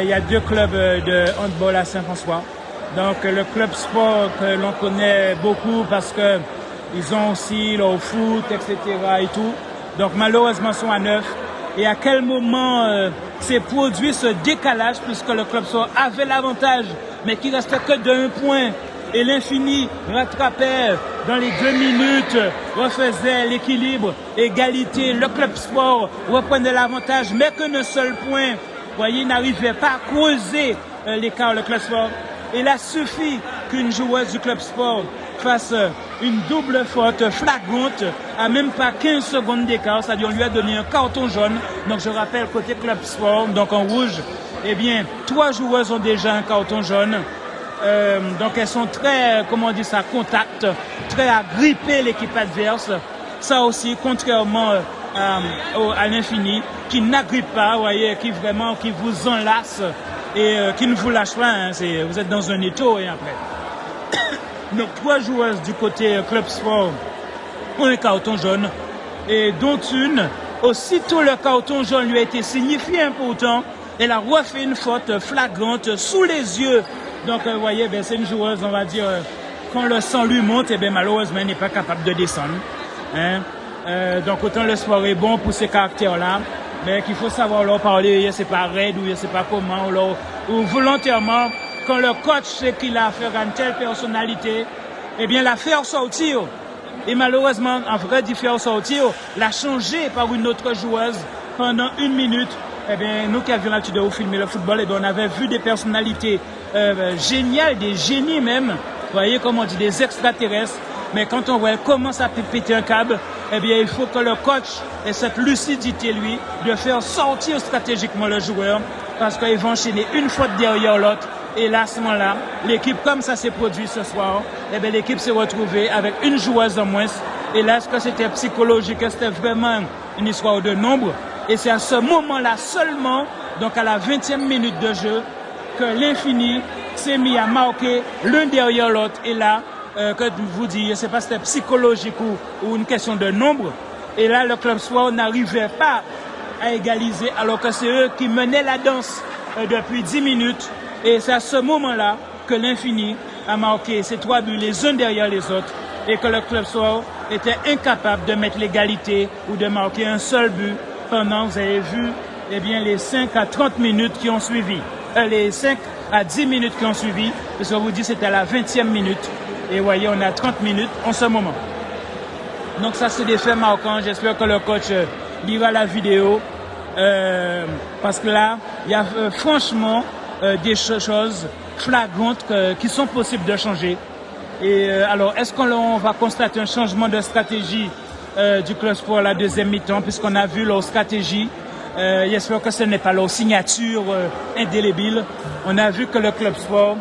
Il y a 2 clubs de handball à Saint-François. Donc le club sport que l'on connaît beaucoup parce que ils ont aussi leur foot, etc. et tout. Donc malheureusement ils sont à 9. Et à quel moment s'est produit ce décalage puisque le club sport avait l'avantage, mais qui restait que d'1 point. Et l'Infini rattrapait dans les 2 minutes, refaisait l'équilibre, égalité. Le club sport reprenait l'avantage, mais que d'un seul point. Vous voyez, il n'arrivait pas à creuser l'écart, le club sport. Il a suffi qu'une joueuse du club sport fasse une double faute flagrante à même pas 15 secondes d'écart, c'est-à-dire on lui a donné un carton jaune. Donc je rappelle côté club sport, donc en rouge, eh bien 3 joueuses ont déjà un carton jaune. Donc elles sont très, comment on dit ça, contact, très à gripper l'équipe adverse. Ça aussi, contrairement à l'Infini, qui n'agrippe pas, vous voyez, qui vous enlace et qui ne vous lâche pas. Hein, vous êtes dans un étau et après. Donc 3 joueuses du côté club sport ont un carton jaune et dont une, aussitôt le carton jaune lui a été signifié important, elle a refait une faute flagrante sous les yeux. Donc vous voyez, ben, c'est une joueuse, on va dire, quand le sang lui monte, et bien malheureusement elle n'est pas capable de descendre. Hein. Donc autant le sport est bon pour ces caractères-là, mais qu'il faut savoir leur parler, c'est pas raide ou je sais pas comment, ou volontairement. Quand le coach sait qu'il a affaire à une telle personnalité, eh bien la faire sortir. Et malheureusement, en vrai d'y faire sortir, la changer par une autre joueuse pendant 1 minute. Eh bien, nous qui avions l'habitude de filmer le football, eh bien, on avait vu des personnalités géniales, des génies même. Vous voyez, comme on dit, des extraterrestres. Mais quand on voit elle commence à péter un câble, eh bien, il faut que le coach ait cette lucidité, lui, de faire sortir stratégiquement le joueur, parce qu'ils vont enchaîner une faute derrière l'autre. Et là, à ce moment-là, l'équipe, comme ça s'est produit ce soir, eh bien, l'équipe s'est retrouvée avec une joueuse en moins. Et là, est-ce que c'était psychologique, c'était vraiment une histoire de nombre? Et c'est à ce moment-là seulement, donc à la 20e minute de jeu, que l'Infini s'est mis à marquer l'un derrière l'autre. Et là, que vous dites, je ne sais pas si c'était psychologique ou une question de nombre. Et là, le club sport n'arrivait pas à égaliser, alors que c'est eux qui menaient la danse depuis 10 minutes. Et c'est à ce moment-là que l'Infini a marqué ces 3 buts les uns derrière les autres et que le club sport était incapable de mettre l'égalité ou de marquer un seul but pendant, vous avez vu, eh bien, les 5 à 30 minutes qui ont suivi. Les 5 à 10 minutes qui ont suivi, parce que je vous dis c'était à la 20e minute. Et vous voyez, on a 30 minutes en ce moment. Donc ça, c'est des faits marquants. J'espère que le coach lira la vidéo. Parce que là, il y a franchement des choses flagrantes qui sont possibles de changer. Et alors, est-ce qu'on va constater un changement de stratégie du club sport à la deuxième mi-temps, puisqu'on a vu leur stratégie. J'espère que ce n'est pas leur signature indélébile. On a vu que le club sport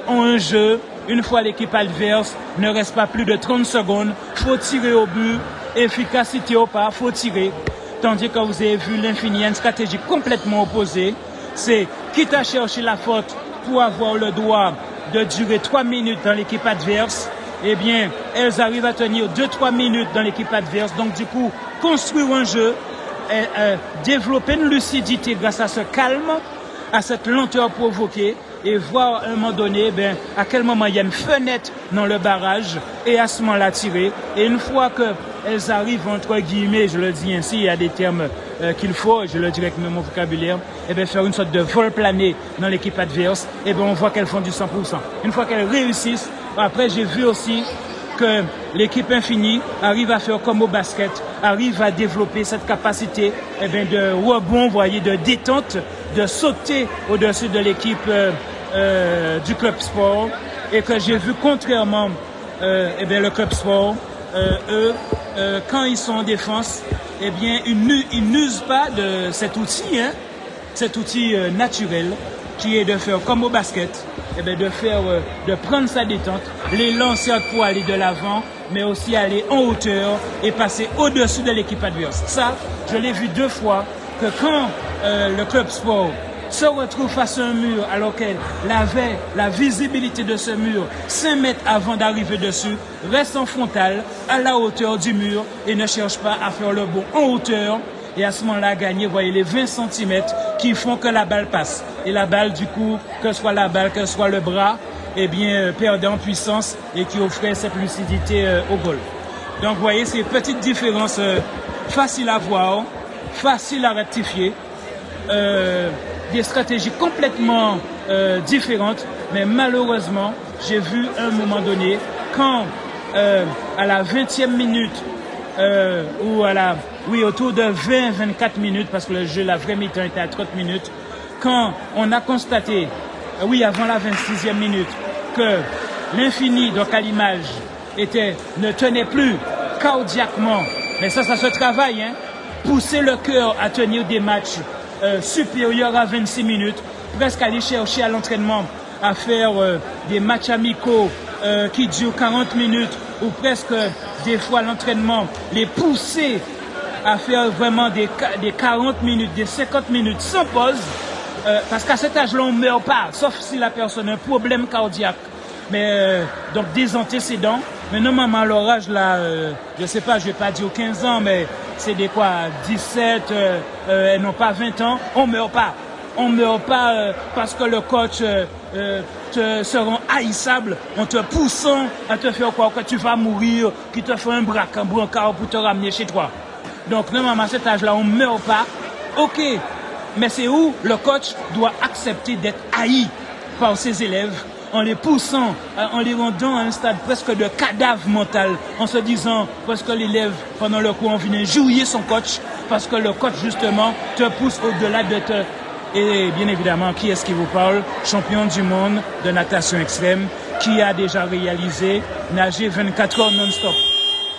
ont un jeu. Une fois l'équipe adverse ne reste pas plus de 30 secondes, faut tirer au but, efficacité ou pas, faut tirer. Tandis que vous avez vu l'Infini, une stratégie complètement opposée. C'est quitte à chercher la faute pour avoir le droit de durer 3 minutes dans l'équipe adverse, eh bien, elles arrivent à tenir 2-3 minutes dans l'équipe adverse. Donc, du coup, construire un jeu, développer une lucidité grâce à ce calme, à cette lenteur provoquée, et voir à un moment donné à quel moment il y a une fenêtre dans le barrage et à ce moment-là tirer. Et une fois qu'elles arrivent, entre guillemets, je le dis ainsi, il y a des termes qu'il faut, je le dirais avec mon vocabulaire, et faire une sorte de vol plané dans l'équipe adverse, et on voit qu'elles font du 100%. Une fois qu'elles réussissent, après j'ai vu aussi que l'équipe Infinie arrive à faire comme au basket, arrive à développer cette capacité de rebond, voyez, de détente, de sauter au-dessus de l'équipe du club sport, et que j'ai vu contrairement le club sport, eux, quand ils sont en défense, ils n'usent pas de cet outil naturel qui est de faire comme au basket, de prendre sa détente, les lancer pour aller de l'avant, mais aussi aller en hauteur et passer au-dessus de l'équipe adverse. Ça, je l'ai vu 2 fois, que quand le club sport se retrouve face à un mur alors qu'elle avait la visibilité de ce mur 5 mètres avant d'arriver dessus, reste en frontal, à la hauteur du mur et ne cherche pas à faire le bond en hauteur. Et à ce moment-là, gagner, voyez, les 20 cm qui font que la balle passe. Et la balle, du coup, que ce soit la balle, que ce soit le bras, perdait en puissance et qui offrait cette lucidité au goal. Donc, vous voyez, ces petites différences faciles à voir, faciles à rectifier, des stratégies complètement différentes, mais malheureusement, j'ai vu à un moment donné, quand à la 20e minute, autour de 20-24 minutes, parce que le jeu, la vraie mi-temps était à 30 minutes, quand on a constaté, avant la 26e minute, que l'Infini, donc à l'image, ne tenait plus cardiaquement, mais ça se travaille, pousser le cœur à tenir des matchs supérieurs à 26 minutes, presque aller chercher à l'entraînement à faire des matchs amicaux qui durent 40 minutes, ou presque des fois l'entraînement, les pousser à faire vraiment des 40 minutes, des 50 minutes sans pause, parce qu'à cet âge-là, on ne meurt pas, sauf si la personne a un problème cardiaque, donc des antécédents. Mais normalement, à leur âge, là, je ne sais pas, je ne vais pas dire 15 ans, mais c'est des 17, non pas 20 ans, on ne meurt pas. On ne meurt pas parce que le coach te rend haïssable en te poussant à te faire croire que tu vas mourir, qu'il te fait un brancard pour te ramener chez toi. Donc, normalement, à cet âge-là, on ne meurt pas. OK, mais c'est où le coach doit accepter d'être haï par ses élèves en les poussant, en les rendant à un stade presque de cadavre mental, en se disant parce que l'élève, pendant le cours, on vient jouer son coach, parce que le coach, justement, te pousse au-delà de te... Et bien évidemment, qui est-ce qui vous parle? Champion du monde de natation extrême, qui a déjà réalisé nager 24 heures non-stop.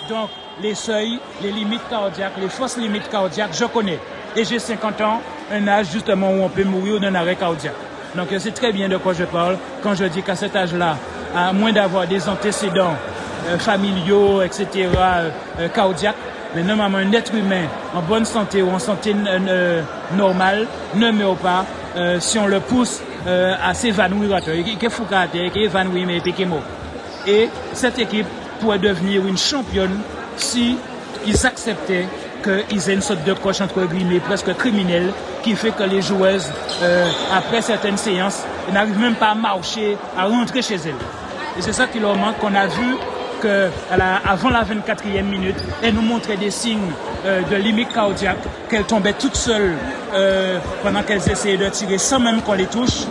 Donc, les seuils, les limites cardiaques, les fausses limites cardiaques, je connais. Et j'ai 50 ans, un âge justement où on peut mourir d'un arrêt cardiaque. Donc, je sais très bien de quoi je parle quand je dis qu'à cet âge-là, à moins d'avoir des antécédents familiaux, etc., cardiaques, mais normalement, un être humain en bonne santé ou en santé normale ne meurt pas si on le pousse à s'évanouir. Et cette équipe pourrait devenir une championne si ils acceptaient qu'ils aient une sorte de coach entre guillemets presque criminel qui fait que les joueuses, après certaines séances, n'arrivent même pas à marcher, à rentrer chez elles. Et c'est ça qui leur manque, qu'on a vu avant la 24e minute, elle nous montrait des signes de limite cardiaque, qu'elle tombait toute seule pendant qu'elles essayaient de tirer sans même qu'on les touche.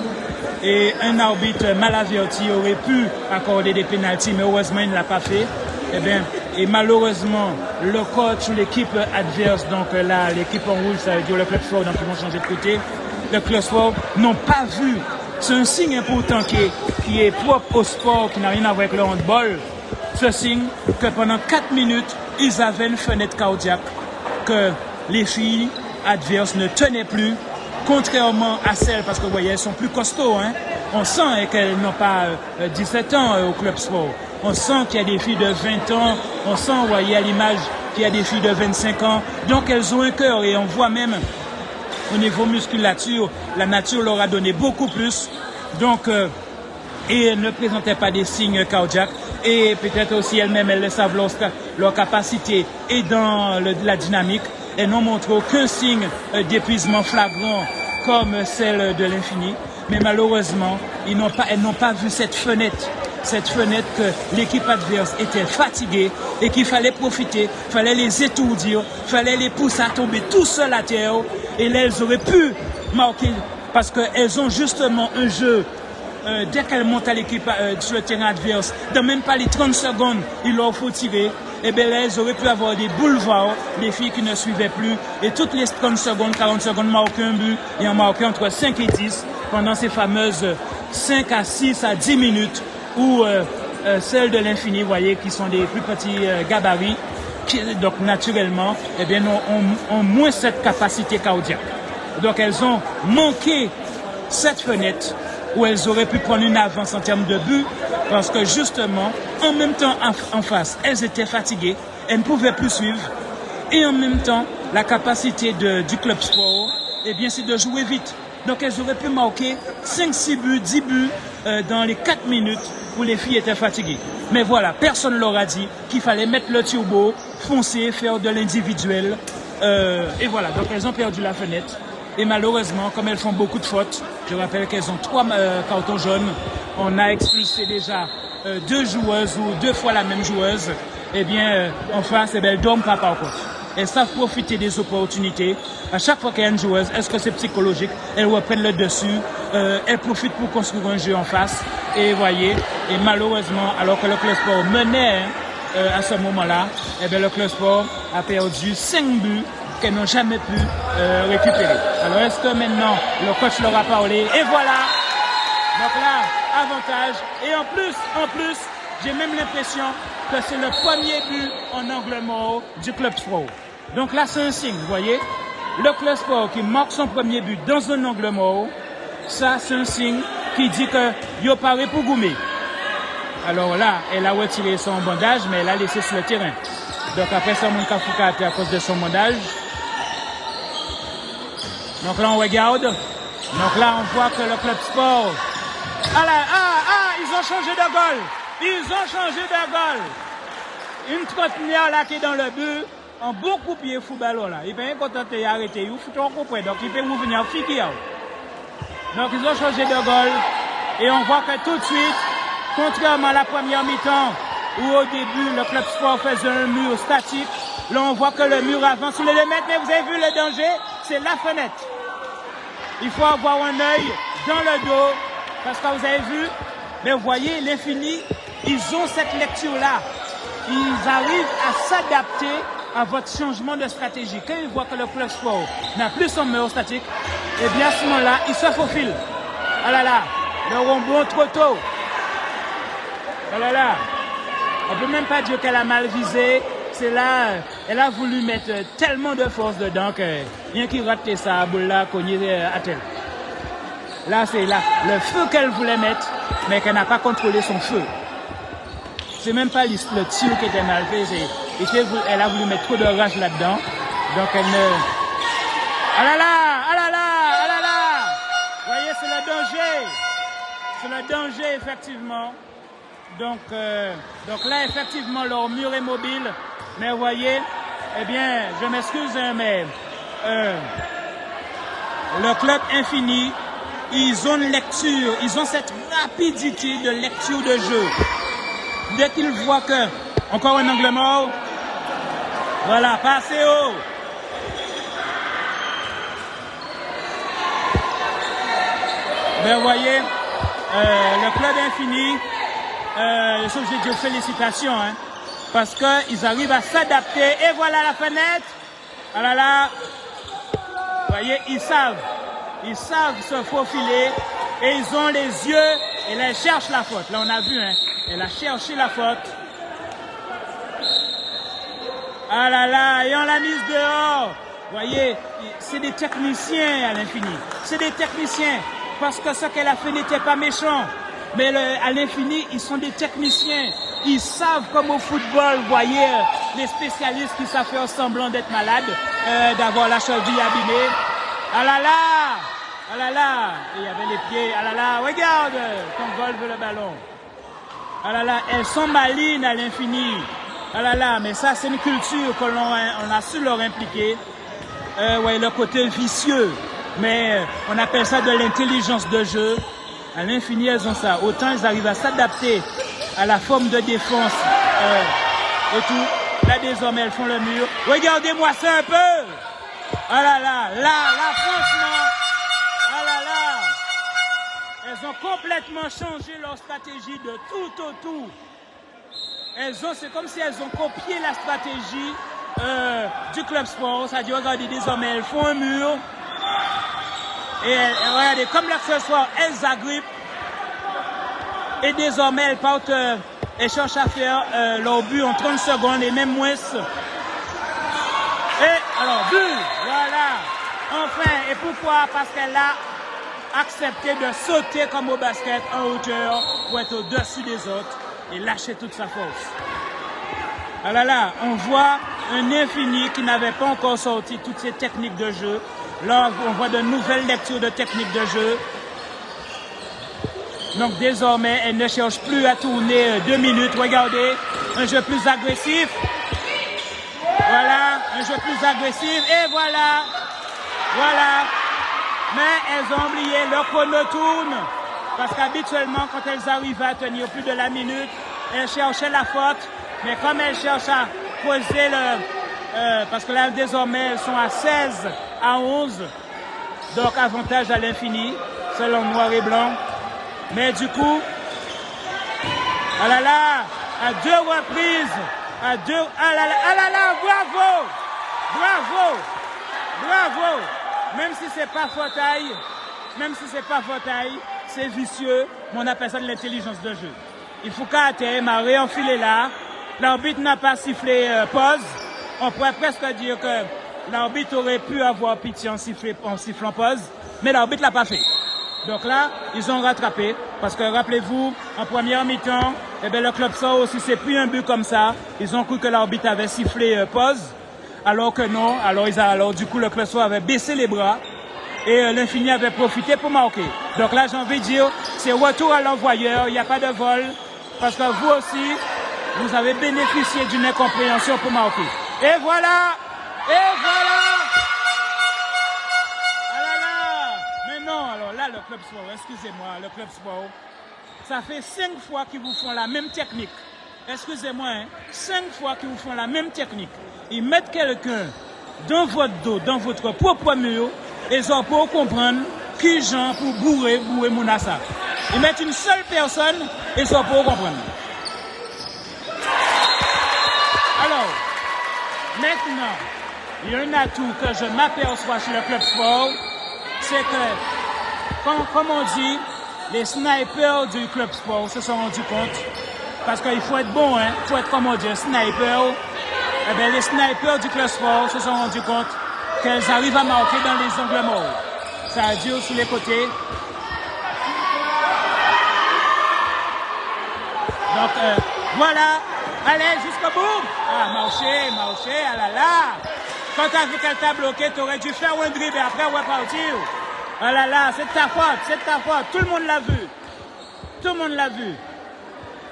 Et un arbitre mal averti aurait pu accorder des pénaltys, mais heureusement il ne l'a pas fait. Et malheureusement, le coach ou l'équipe adverse, donc là, l'équipe en rouge, ça veut dire le club sport, donc ils vont changer de côté, le club sport n'ont pas vu. C'est un signe important qui est propre au sport, qui n'a rien à voir avec le handball. Ce signe que pendant 4 minutes, ils avaient une fenêtre cardiaque, que les filles adverses ne tenaient plus, contrairement à celles, parce que vous voyez, elles sont plus costauds. On sent qu'elles n'ont pas 17 ans au club sport. On sent qu'il y a des filles de 20 ans. On sent, vous voyez, à l'image, qu'il y a des filles de 25 ans. Donc, elles ont un cœur et on voit même au niveau musculature, la nature leur a donné beaucoup plus. Donc, et elles ne présentaient pas des signes cardiaques. Et peut-être aussi elles-mêmes, elles le savent leur capacité et dans la dynamique. Elles n'ont montré aucun signe d'épuisement flagrant comme celle de l'Infini. mais malheureusement, elles n'ont pas vu cette fenêtre que l'équipe adverse était fatiguée et qu'il fallait profiter, fallait les étourdir, fallait les pousser à tomber tout seuls à terre. Et là, elles auraient pu marquer parce qu'elles ont justement un jeu. Dès qu'elles montent à l'équipe sur le terrain adverse, dans même pas les 30 secondes, il leur faut tirer. Et bien là, elles auraient pu avoir des boulevards, des filles qui ne suivaient plus. Et toutes les 30 secondes, 40 secondes, marquer un but et en marquer entre 5 et 10 pendant ces fameuses 5 à 6 à 10 minutes où celles de l'infini, vous voyez, qui sont des plus petits gabarits, qui, donc naturellement, eh bien, ont moins cette capacité cardiaque. Donc elles ont manqué cette fenêtre où elles auraient pu prendre une avance en termes de but, parce que justement, en même temps, en face, elles étaient fatiguées, elles ne pouvaient plus suivre, et en même temps, la capacité du club sport, eh bien, c'est de jouer vite. Donc elles auraient pu marquer 5-6 buts, 10 buts dans les 4 minutes où les filles étaient fatiguées. Mais voilà, personne ne leur a dit qu'il fallait mettre le turbo, foncer, faire de l'individuel. Et voilà, donc elles ont perdu la fenêtre. Et malheureusement, comme elles font beaucoup de fautes, je rappelle qu'elles ont 3 cartons jaunes. On a expulsé déjà 2 joueuses ou 2 fois la même joueuse. Eh bien, en face, elles ne dorment pas par contre. Elles savent profiter des opportunités. À chaque fois qu'il y a une joueuse, est-ce que c'est psychologique? Elles reprennent le dessus. Elles profitent pour construire un jeu en face. Et voyez, et malheureusement, alors que le club sport menait à ce moment-là, eh bien, le club sport a perdu 5 buts qu'elles n'ont jamais pu récupérer. Alors, est-ce que maintenant, le coach leur a parlé? Et voilà! Donc là, avantage. Et en plus, j'ai même l'impression que c'est le premier but en angle mort du club sport. Donc là, c'est un signe, vous voyez? Le club sport qui marque son premier but dans un angle mort, ça, c'est un signe qui dit que yo paré pour goumer. Alors là, elle a retiré son bandage, mais elle a laissé sur le terrain. Donc après ça, mon Kafouka a été à cause de son bandage. Donc là, on regarde. Donc là, on voit que le club sport... ils ont changé de goal. Ils ont changé de goal. Une trentenaire là qui est dans le but, un bon coup de pied football là. Il peut pas content d'arrêter. Il faut tout comprendre. Donc il peut venir figuer. Donc ils ont changé de goal. Et on voit que tout de suite, contrairement à la première mi-temps, où au début le club sport faisait un mur statique, là on voit que le mur avance sous les 2 mètres. Mais vous avez vu le danger? C'est la fenêtre. Il faut avoir un œil dans le dos. Parce que vous avez vu, mais vous voyez, l'infini, ils ont cette lecture-là. Ils arrivent à s'adapter à votre changement de stratégie. Quand ils voient que le club sport n'a plus son mur statique, et bien à ce moment-là, ils se faufilent. Ah là là, le rebond trop tôt. Ah là là, on ne peut même pas dire qu'elle a mal visé. C'est là, elle a voulu mettre tellement de force dedans que rien qui rate ça, boule là, cogné à tel. Là, c'est là le feu qu'elle voulait mettre, mais qu'elle n'a pas contrôlé son feu. C'est même pas le tir qui était mal fait, elle a voulu mettre trop de rage là-dedans. Donc elle ne... Ah là là, ah là là, ah là là. Vous voyez, c'est le danger. C'est le danger, effectivement. Donc là, effectivement, leur mur est mobile. Mais vous voyez, eh bien, je m'excuse, mais le club infini, ils ont une lecture, ils ont cette rapidité de lecture de jeu. Dès qu'ils voient que, encore un angle mort, voilà, passez haut. Ben, vous voyez, le club infini, je suis obligé de dire félicitations, hein, parce qu'ils arrivent à s'adapter. Et voilà la fenêtre. Ah là là, vous voyez, ils savent se faufiler et ils ont les yeux et là, ils cherchent la faute. Là, on a vu, hein, elle a cherché la faute. Ah là là, et on l'a mise dehors. Vous voyez, c'est des techniciens à l'infini. C'est des techniciens parce que ce qu'elle a fait n'était pas méchant. Mais à l'infini, ils sont des techniciens. Ils savent comme au football, vous voyez, les spécialistes qui savent faire semblant d'être malades, d'avoir la cheville abîmée. Ah là là! Ah là là! Et il y avait les pieds. Ah là là! Regarde! Ton golf le ballon. Ah là là! Elles sont malines à l'infini. Ah là là! Mais ça, c'est une culture qu'on a su leur impliquer. Ouais, le côté vicieux. mais on appelle ça de l'intelligence de jeu. À l'infini, elles ont ça. Autant elles arrivent à s'adapter à la forme de défense et tout. Là, désormais, elles font le mur. Regardez-moi ça un peu. Ah là, franchement. Ah là. Elles ont complètement changé leur stratégie de tout au tout. C'est comme si elles ont copié la stratégie du club sport. C'est-à-dire, regardez, désormais, elles font un mur. Et regardez, comme l'accessoire, elles agrippent. Et désormais, elles partent, elles cherchent à faire leur but en 30 secondes et même moins. Et alors, but, voilà. Enfin, et pourquoi? Parce qu'elle a accepté de sauter comme au basket en hauteur pour être au-dessus des autres et lâcher toute sa force. Ah là, on voit un infini qui n'avait pas encore sorti toutes ces techniques de jeu. Là, on voit de nouvelles lectures de techniques de jeu. Donc, désormais, elle ne cherche plus à tourner 2 minutes. Regardez, un jeu plus agressif. Voilà, un jeu plus agressif. Et voilà. Mais elles ont oublié, leur chrono tourne. Parce qu'habituellement, quand elles arrivent à tenir plus de la minute, elles cherchaient la faute. Mais comme elles cherchent à poser parce que là, désormais, elles sont à 16 à 11. Donc, avantage à l'infini, selon noir et blanc. Mais du coup, ah là là, à 2 reprises, ah là là, bravo. Même si c'est pas fautaille, c'est vicieux, mais on appelle ça de l'intelligence de jeu. Il faut qu'à terme, à réenfiler là. L'arbitre n'a pas sifflé pause. On pourrait presque dire que l'arbitre aurait pu avoir pitié en sifflant pause, mais l'arbitre l'a pas fait. Donc là, ils ont rattrapé, parce que rappelez-vous, en première mi-temps, le club sort aussi, c'est plus un but comme ça. Ils ont cru que l'arbitre avait sifflé pause, alors que non. Alors du coup, le club sort avait baissé les bras et l'infini avait profité pour marquer. Donc là, j'ai envie de dire, c'est retour à l'envoyeur, il n'y a pas de vol, parce que vous aussi, vous avez bénéficié d'une incompréhension pour marquer. Et voilà. Alors là, le club sport, excusez-moi, le club sport, ça fait 5 fois qu'ils vous font la même technique. Excusez-moi, 5 fois qu'ils vous font la même technique. Ils mettent quelqu'un dans votre dos, dans votre propre mur, et ils ont pour comprendre qui gens pour bourrer Mounassa. Ils mettent une seule personne, et ils ont pour comprendre. Alors, maintenant, il y a un atout que je m'aperçois chez le club sport, c'est que, comme on dit, les snipers du club sport se sont rendus compte, parce qu'il faut être bon, il faut être, comme on dit, un sniper. Eh bien, les snipers du club sport se sont rendus compte qu'elles arrivent à marquer dans les angles morts. Ça a dit sur les côtés. Donc, voilà. Allez, jusqu'au bout. Ah, marcher, ah là là. Quand tu as vu qu'elle t'a bloqué, tu aurais dû faire un dribble et après repartir. Ah là là, c'est de ta faute. Tout le monde l'a vu.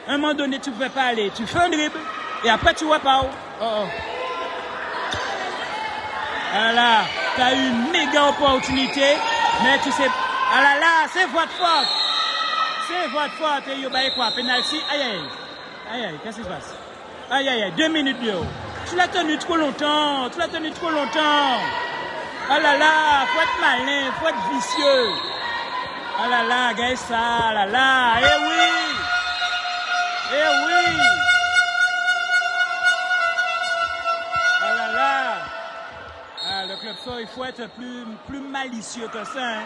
À un moment donné, tu ne pouvais pas aller. Tu fais un dribble et après tu repars. Ah là, tu as eu une méga opportunité, mais tu sais. Ah là là, c'est votre faute. Et vous avez quoi? Penalty? Aïe, qu'est-ce qui se passe? Aïe, 2 minutes de haut. Tu l'as tenu trop longtemps. Ah là là, faut être malin, faut être vicieux. Ah là là, regarde ça, ah là là, eh oui. Ah là là. Ah, le club sort, il faut être plus malicieux que ça.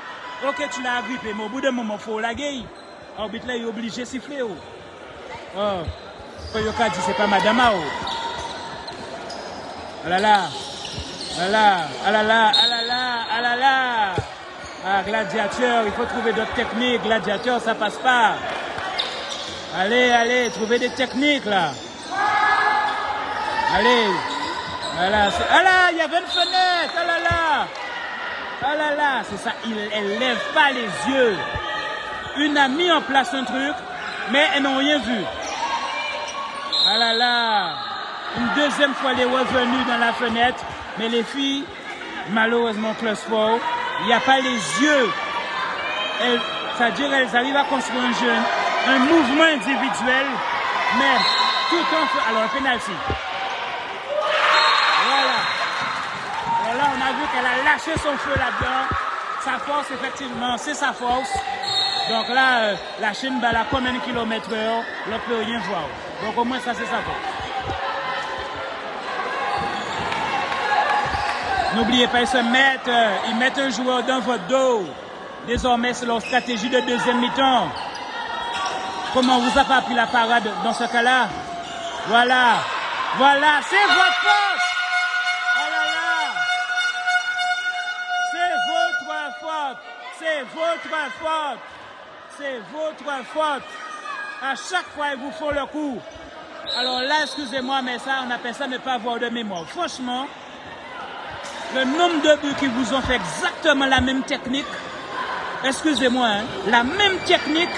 Ok, tu l'as agrippé, mais au bout d'un moment, il faut la gueule. L'arbitre là, il est obligé de siffler. Yoka dit c'est pas madame. Ah là là. Ah, gladiateur, il faut trouver d'autres techniques. Gladiateur, ça passe pas. Allez, trouvez des techniques là. Allez. Voilà. Ah là, il y avait une fenêtre. Ah là là, c'est ça. Elle lève pas les yeux. Une a mis en place un truc, mais elles n'ont rien vu. Ah là là. Une deuxième fois, elle est revenue dans la fenêtre. Mais les filles, malheureusement, club sport, il n'y a pas les yeux. C'est-à-dire qu'elles arrivent à construire un mouvement individuel, mais tout en feu. Alors, penalty. Voilà. Alors là, on a vu qu'elle a lâché son feu là-dedans. Sa force, effectivement, c'est sa force. Donc là, la Chine bat là comme 1 km/h, on ne peut rien voir. Donc au moins, ça, c'est sa force. N'oubliez pas, ils mettent un joueur dans votre dos. Désormais, c'est leur stratégie de deuxième mi-temps. Comment vous a pas pris la parade dans ce cas-là? Voilà. Voilà, c'est votre faute. Oh là là. C'est votre faute. C'est votre faute. C'est votre faute. À chaque fois, ils vous font le coup. Alors là, excusez-moi, mais ça, on appelle ça ne pas avoir de mémoire. Franchement, le nombre de buts qui vous ont fait exactement la même technique, excusez-moi, hein, la même technique,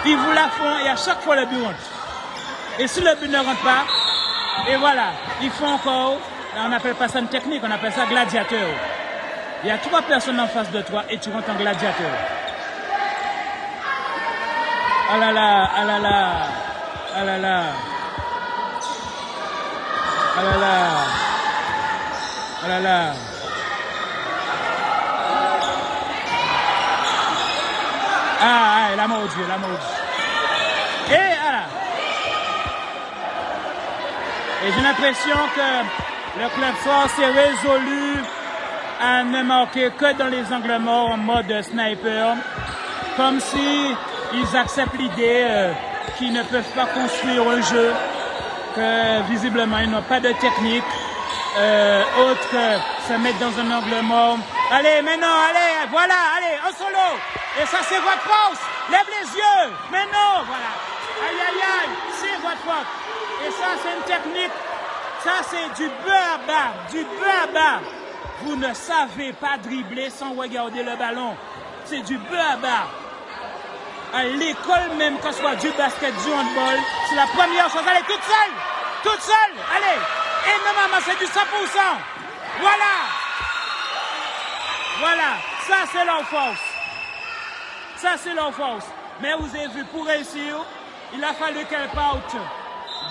ils vous la font et à chaque fois le but rentre. Et si le but ne rentre pas, et voilà, ils font encore, on n'appelle pas ça une technique, on appelle ça gladiateur. Il y a 3 personnes en face de toi et tu rentres en gladiateur. Ah là là, ah là là, ah là là, ah là là, ah là là. Ah, la mordu, la mordu. Et voilà. Et j'ai l'impression que le club fort s'est résolu à ne marquer que dans les angles morts en mode sniper, comme si ils acceptent l'idée qu'ils ne peuvent pas construire un jeu, que visiblement ils n'ont pas de technique autre que se mettre dans un angle mort. Allez, maintenant, allez, voilà, allez, en solo. Et ça, c'est votre force. Lève les yeux. Maintenant, voilà. Aïe, aïe, aïe, c'est votre faute. Et ça, c'est une technique. Ça, c'est du beurre bas, du beurre bas. Vous ne savez pas dribbler sans regarder le ballon. C'est du beurre bas. À l'école même, que ce soit du basket, du handball, c'est la première chose. Allez, toute seule, allez. Et normalement, c'est du 100%. Voilà. Voilà, ça c'est leur force. Ça c'est leur force. Mais vous avez vu, pour réussir, il a fallu qu'elle parte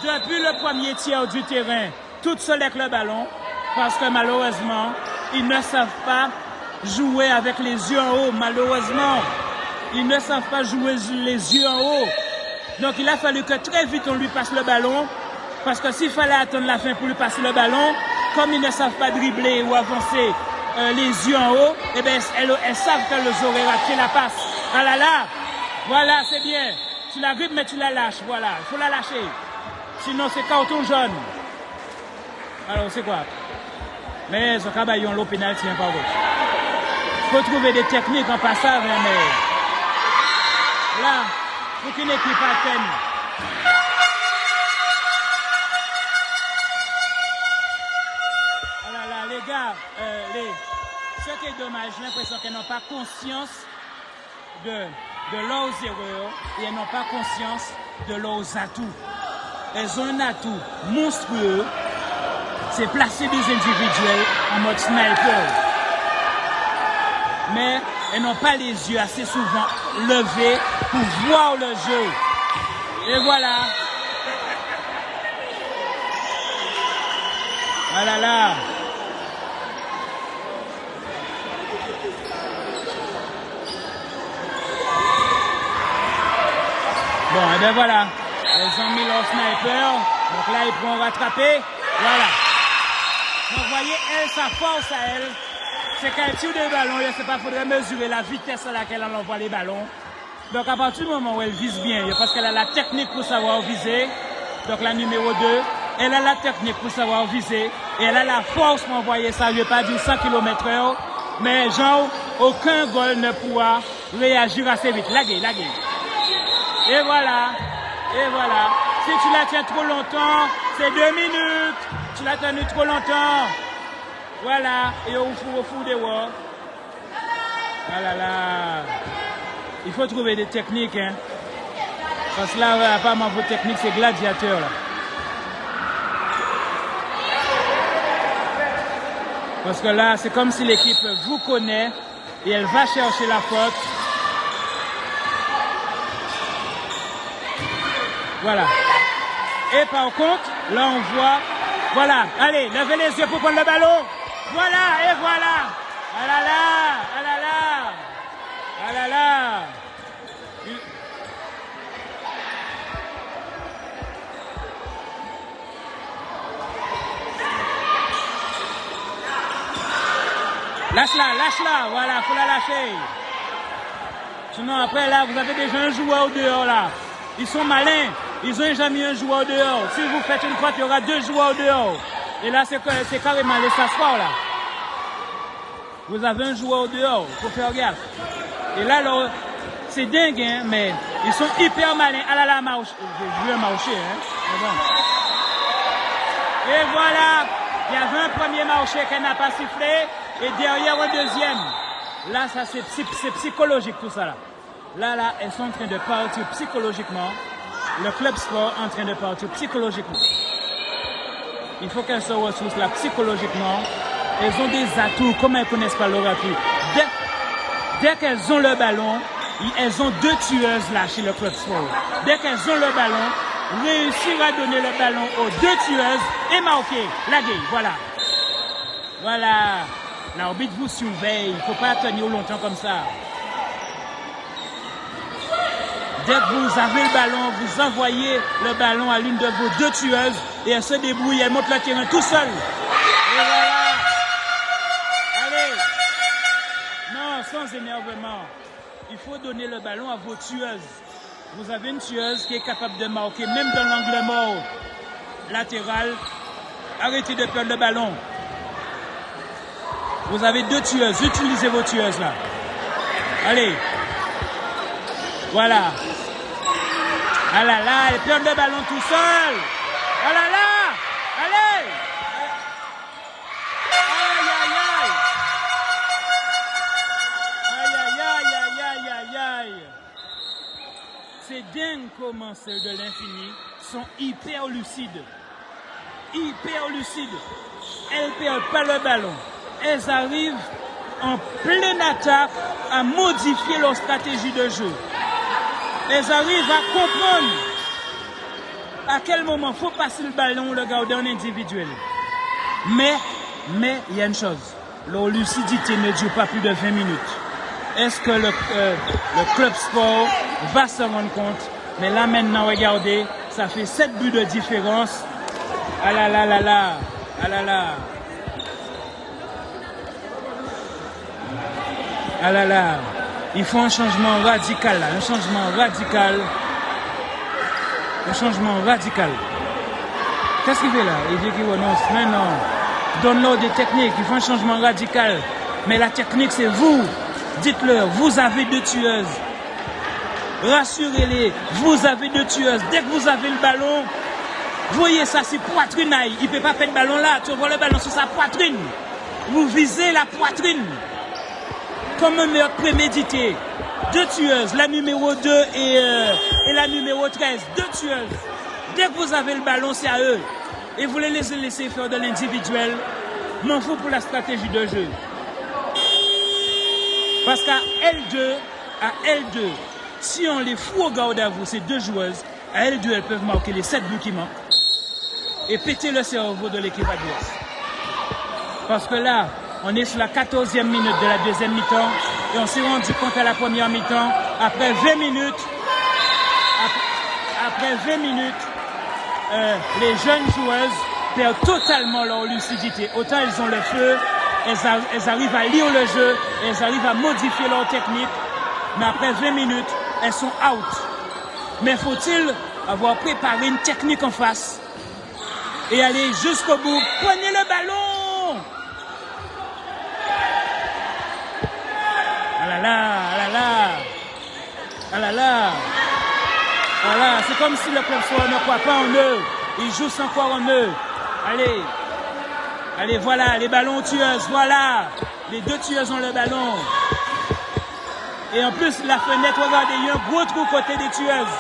depuis le premier tiers du terrain, toute seule avec le ballon, parce que malheureusement, ils ne savent pas jouer avec les yeux en haut, malheureusement. Ils ne savent pas jouer les yeux en haut. Donc il a fallu que très vite on lui passe le ballon, parce que s'il fallait attendre la fin pour lui passer le ballon, comme ils ne savent pas dribbler ou avancer les yeux en haut, eh bien, elles savent qu'elles auraient raté la passe. Ah là là, voilà, c'est bien. Tu la grippes, mais tu la lâches, voilà. Il faut la lâcher. Sinon, c'est carton jaune. Alors, c'est quoi? Mais ce cabayon, l'eau pénalty, hein, pardon. Il faut trouver des techniques en passage, hein, mais là, pour qu'une équipe atteigne. Ah là là, les gars, ce qui est dommage, j'ai l'impression qu'elles n'ont pas conscience de leurs erreurs et elles n'ont pas conscience de leurs atouts. Elles ont un atout monstrueux, c'est placer des individuels en mode sniper. Mais elles n'ont pas les yeux assez souvent levés pour voir le jeu. Et voilà. Voilà là. Bon, et bien voilà. Elles ont mis leur sniper. Donc là, ils pourront rattraper. Voilà. Donc, vous voyez, elle, sa force à elle, c'est qu'elle tire des ballons. Je ne sais pas, il faudrait mesurer la vitesse à laquelle elle envoie les ballons. Donc, à partir du moment où elle vise bien, parce qu'elle a la technique pour savoir viser. Donc, la numéro 2, elle a la technique pour savoir viser. Et elle a la force pour envoyer ça. Je ne vais pas dire 100 km/h. Mais, genre, aucun goal ne pourra réagir assez vite. Laguer. Et voilà. Et voilà. Si tu la tiens trop longtemps, c'est 2 minutes. Tu l'as tenu trop longtemps. Voilà. Et au four des voix. Ah là là. Il faut trouver des techniques. Hein. Parce que là, apparemment, vos techniques, c'est gladiateur. Là. Parce que là, c'est comme si l'équipe vous connaît Et elle va chercher la faute. Voilà. Et par contre, là on voit, voilà, allez, levez les yeux pour prendre le ballon. Voilà, et voilà. Ah là là, ah là là, ah là là. Lâche-la, voilà, faut la lâcher. Sinon après là, vous avez déjà un joueur au dehors là. Ils sont malins, ils ont jamais mis un joueur au dehors. Si vous faites une faute, il y aura 2 joueurs au dehors. Et là, c'est carrément les s'asseoir là. Vous avez un joueur au dehors, il faut faire gaffe. Et là, c'est dingue, hein, mais ils sont hyper malins. Ah là là, marche. J'ai vu un marché, hein. Bon. Et voilà, il y avait un premier marché qu'elle n'a pas sifflé. Et derrière un deuxième. Là, ça c'est psychologique tout ça là. Là, elles sont en train de partir psychologiquement. Le club sport est en train de partir psychologiquement. Il faut qu'elles se ressourcent là psychologiquement. Elles ont des atouts, comme elles ne connaissent pas leur atout. Dès qu'elles ont le ballon, elles ont 2 tueuses là chez le club sport. Dès qu'elles ont le ballon, réussir à donner le ballon aux 2 tueuses et marquer. Laguer, voilà. Voilà. L'arbitre vous surveille, il ne faut pas tenir longtemps comme ça. Dès que vous avez le ballon, vous envoyez le ballon à l'une de vos 2 tueuses et elle se débrouille, elle monte le terrain tout seul. Et voilà. Allez. Non, sans énervement. Il faut donner le ballon à vos tueuses. Vous avez une tueuse qui est capable de marquer, même dans l'angle mort latéral. Arrêtez de perdre le ballon. Vous avez 2 tueuses, utilisez vos tueuses là. Allez. Voilà. Ah là là, elle perd le ballon tout seul. Ah là là. Allez. Aïe aïe aïe. Aïe aïe aïe aïe aïe aïe. C'est dingue comment celles de l'infini sont hyper lucides. Hyper lucides. Elles ne perdent pas le ballon. Elles arrivent en pleine attaque à modifier leur stratégie de jeu. Elles arrivent à comprendre à quel moment il faut passer le ballon, le garder en individuel. Mais il y a une chose, leur lucidité ne dure pas plus de 20 minutes. Est-ce que le club sport va se rendre compte? Mais là maintenant, regardez, ça fait 7 buts de différence. Ah là là là là, ah là là. Ah là là, il faut un changement radical là, un changement radical. Un changement radical. Qu'est-ce qu'il fait là? Il dit qu'il renonce. Mais non, donne-leur des techniques, il faut un changement radical. Mais la technique c'est vous. Dites-leur, vous avez 2 tueuses. Rassurez-les, vous avez 2 tueuses. Dès que vous avez le ballon, voyez ça, c'est poitrine. Il ne peut pas perdre le ballon là, tu vois le ballon sur sa poitrine. Vous visez la poitrine. Comme un meurtre prémédité. 2 tueuses, la numéro 2 et la numéro 13. 2 tueuses. Dès que vous avez le ballon, c'est à eux. Et vous les laissez faire de l'individuel. M'en fous pour la stratégie de jeu. Parce qu'à L2, si on les fout au garde à vous, ces 2 joueuses, à L2, elles peuvent marquer les 7 buts qui manquent. Et péter le cerveau de l'équipe adverse. Parce que là, on est sur la 14e minute de la deuxième mi-temps et on s'est rendu compte à la première mi-temps, après 20 minutes, les jeunes joueuses perdent totalement leur lucidité. Autant elles ont le feu, elles arrivent à lire le jeu, elles arrivent à modifier leur technique, mais après 20 minutes, elles sont out. Mais faut-il avoir préparé une technique en face et aller jusqu'au bout? Prenez le ballon! Ah là là, ah là là, ah là là, ah là, c'est comme si le club sport ne croit pas en eux, ils jouent sans croire en eux. Allez, allez, voilà, les ballons tueuses, voilà, les 2 tueuses ont le ballon. Et en plus, la fenêtre, regardez, il y a un gros trou côté des tueuses.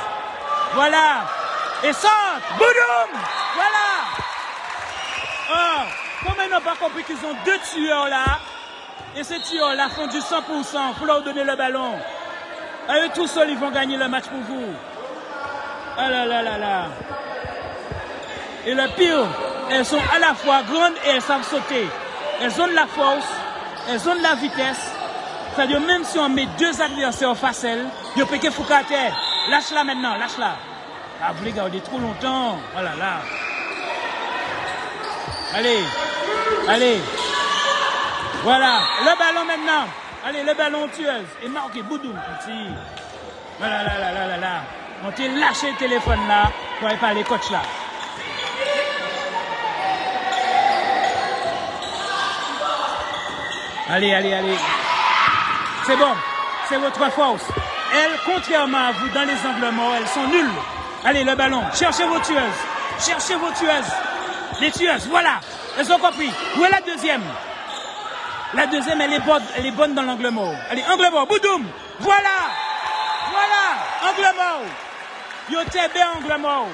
Voilà, et sortent, boudoum, voilà. Oh, comme ils n'ont pas compris qu'ils ont 2 tueurs là, Et ces tueurs-là font du 100% pour leur donner le ballon. À eux tout seuls, ils vont gagner le match pour vous. Ah là là là là. Et le pire, elles sont à la fois grandes et elles savent sauter. Elles ont de la force, elles ont de la vitesse. C'est-à-dire même si on met deux adversaires face à elles, ils peuvent que foutre à terre. Lâche-la maintenant, lâche-la. Ah, vous les gardez trop longtemps. Oh là là. Allez, allez. Voilà, le ballon maintenant. Allez, le ballon tueuse. Et marqué, boudoum, petit. Voilà, là, là, là, là, là. On t'a lâché le téléphone là pour aller parler coach là. Allez, allez, allez. C'est bon, c'est votre force. Elles, contrairement à vous, dans les angles morts, elles sont nulles. Allez, le ballon. Cherchez vos tueuses. Cherchez vos tueuses. Les tueuses, voilà. Elles ont compris. Où est la deuxième? La deuxième, elle est bonne dans l'angle mort. Allez, angle mort, boudoum. Voilà. Voilà, angle mort. Yo t'es bien angle mort.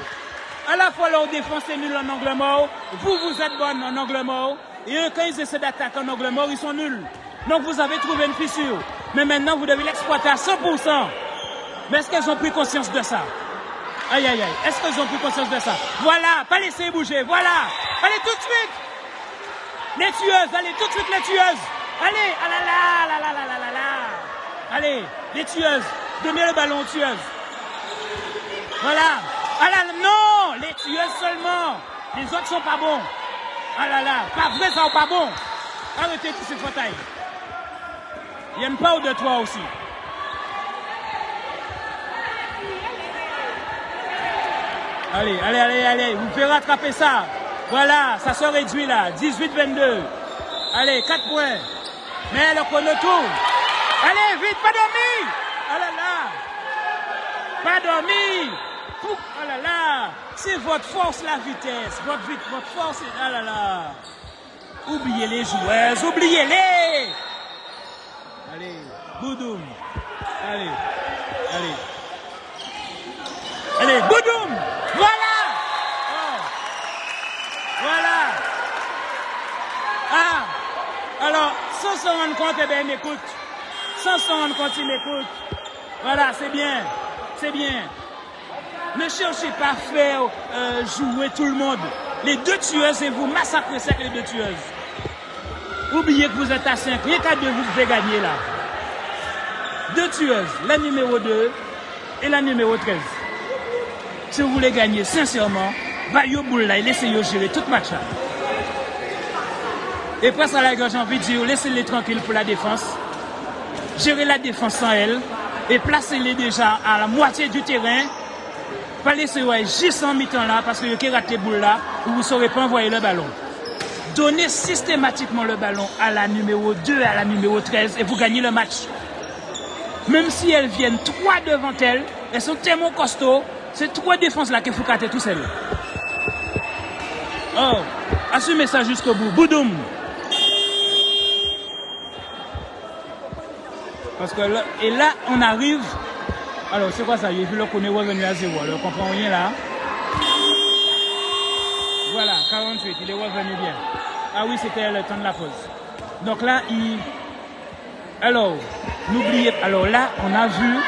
À la fois leur défense est nulle en angle mort. Vous êtes bonne en angle mort. Et eux, quand ils essaient d'attaquer en angle mort, ils sont nuls. Donc vous avez trouvé une fissure. Mais maintenant, vous devez l'exploiter à 100%. Mais est-ce qu'elles ont pris conscience de ça? Aïe, aïe, aïe. Est-ce qu'elles ont pris conscience de ça? Voilà, pas laisser bouger, voilà. Allez, tout de suite. Les tueuses, allez, tout de suite les tueuses. Allez, ah là là, là là là là là là. Allez, les tueuses. Donnez le ballon aux tueuses. Voilà. Ah là, non, les tueuses seulement. Les autres sont pas bons. Ah là là, pas vrai, ça ou pas bon. Arrêtez tous ces fauteuils. Il y a une part de toi aussi. Allez, allez, allez, allez, vous pouvez rattraper ça. Voilà, ça se réduit là, 18-22. Allez, 4 points. Mais le chrono tourne. Allez, vite, pas dormi. Oh là là. Pas dormi. Oh là là. C'est votre force, la vitesse. Votre force, oh là là. Oubliez les joueuses, oubliez-les. Allez, boudoum. Allez, allez. Allez, boudoum. Voilà. Oh. Voilà. Ah. Alors, sans s'en rendre compte, eh bien, il m'écoute. Sans s'en rendre compte, il m'écoute. Voilà, c'est bien. C'est bien. Ne cherchez pas à faire jouer tout le monde. Les deux tueuses et vous massacrez ça avec les deux tueuses. Oubliez que vous êtes à 5. Les 4 de vous devez gagner là. Deux tueuses, la numéro 2 et la numéro 13. Si vous voulez gagner sincèrement, va au boule là et laissez-les gérer tout match là. Et après ça, là, j'ai envie de dire, laissez-les tranquilles pour la défense. Gérez la défense sans elle et placez-les déjà à la moitié du terrain. Pas laisser juste en mi-temps là parce que vous avez raté boule là où vous ne saurez pas envoyer le ballon. Donnez systématiquement le ballon à la numéro 2 et à la numéro 13 et vous gagnez le match. Même si elles viennent 3 devant elles sont tellement costauds, c'est 3 défenses là qu'il faut cater tout seul. Oh, assumez ça jusqu'au bout. Boudoum. Parce que là, et là, on arrive. Alors, c'est quoi ça? J'ai vu le qu'on est revenu à 0. Alors, on comprend rien là. Voilà, 48, il est revenu bien. Ah oui, c'était le temps de la pause. Donc là, alors, n'oubliez pas. Alors là, on a vu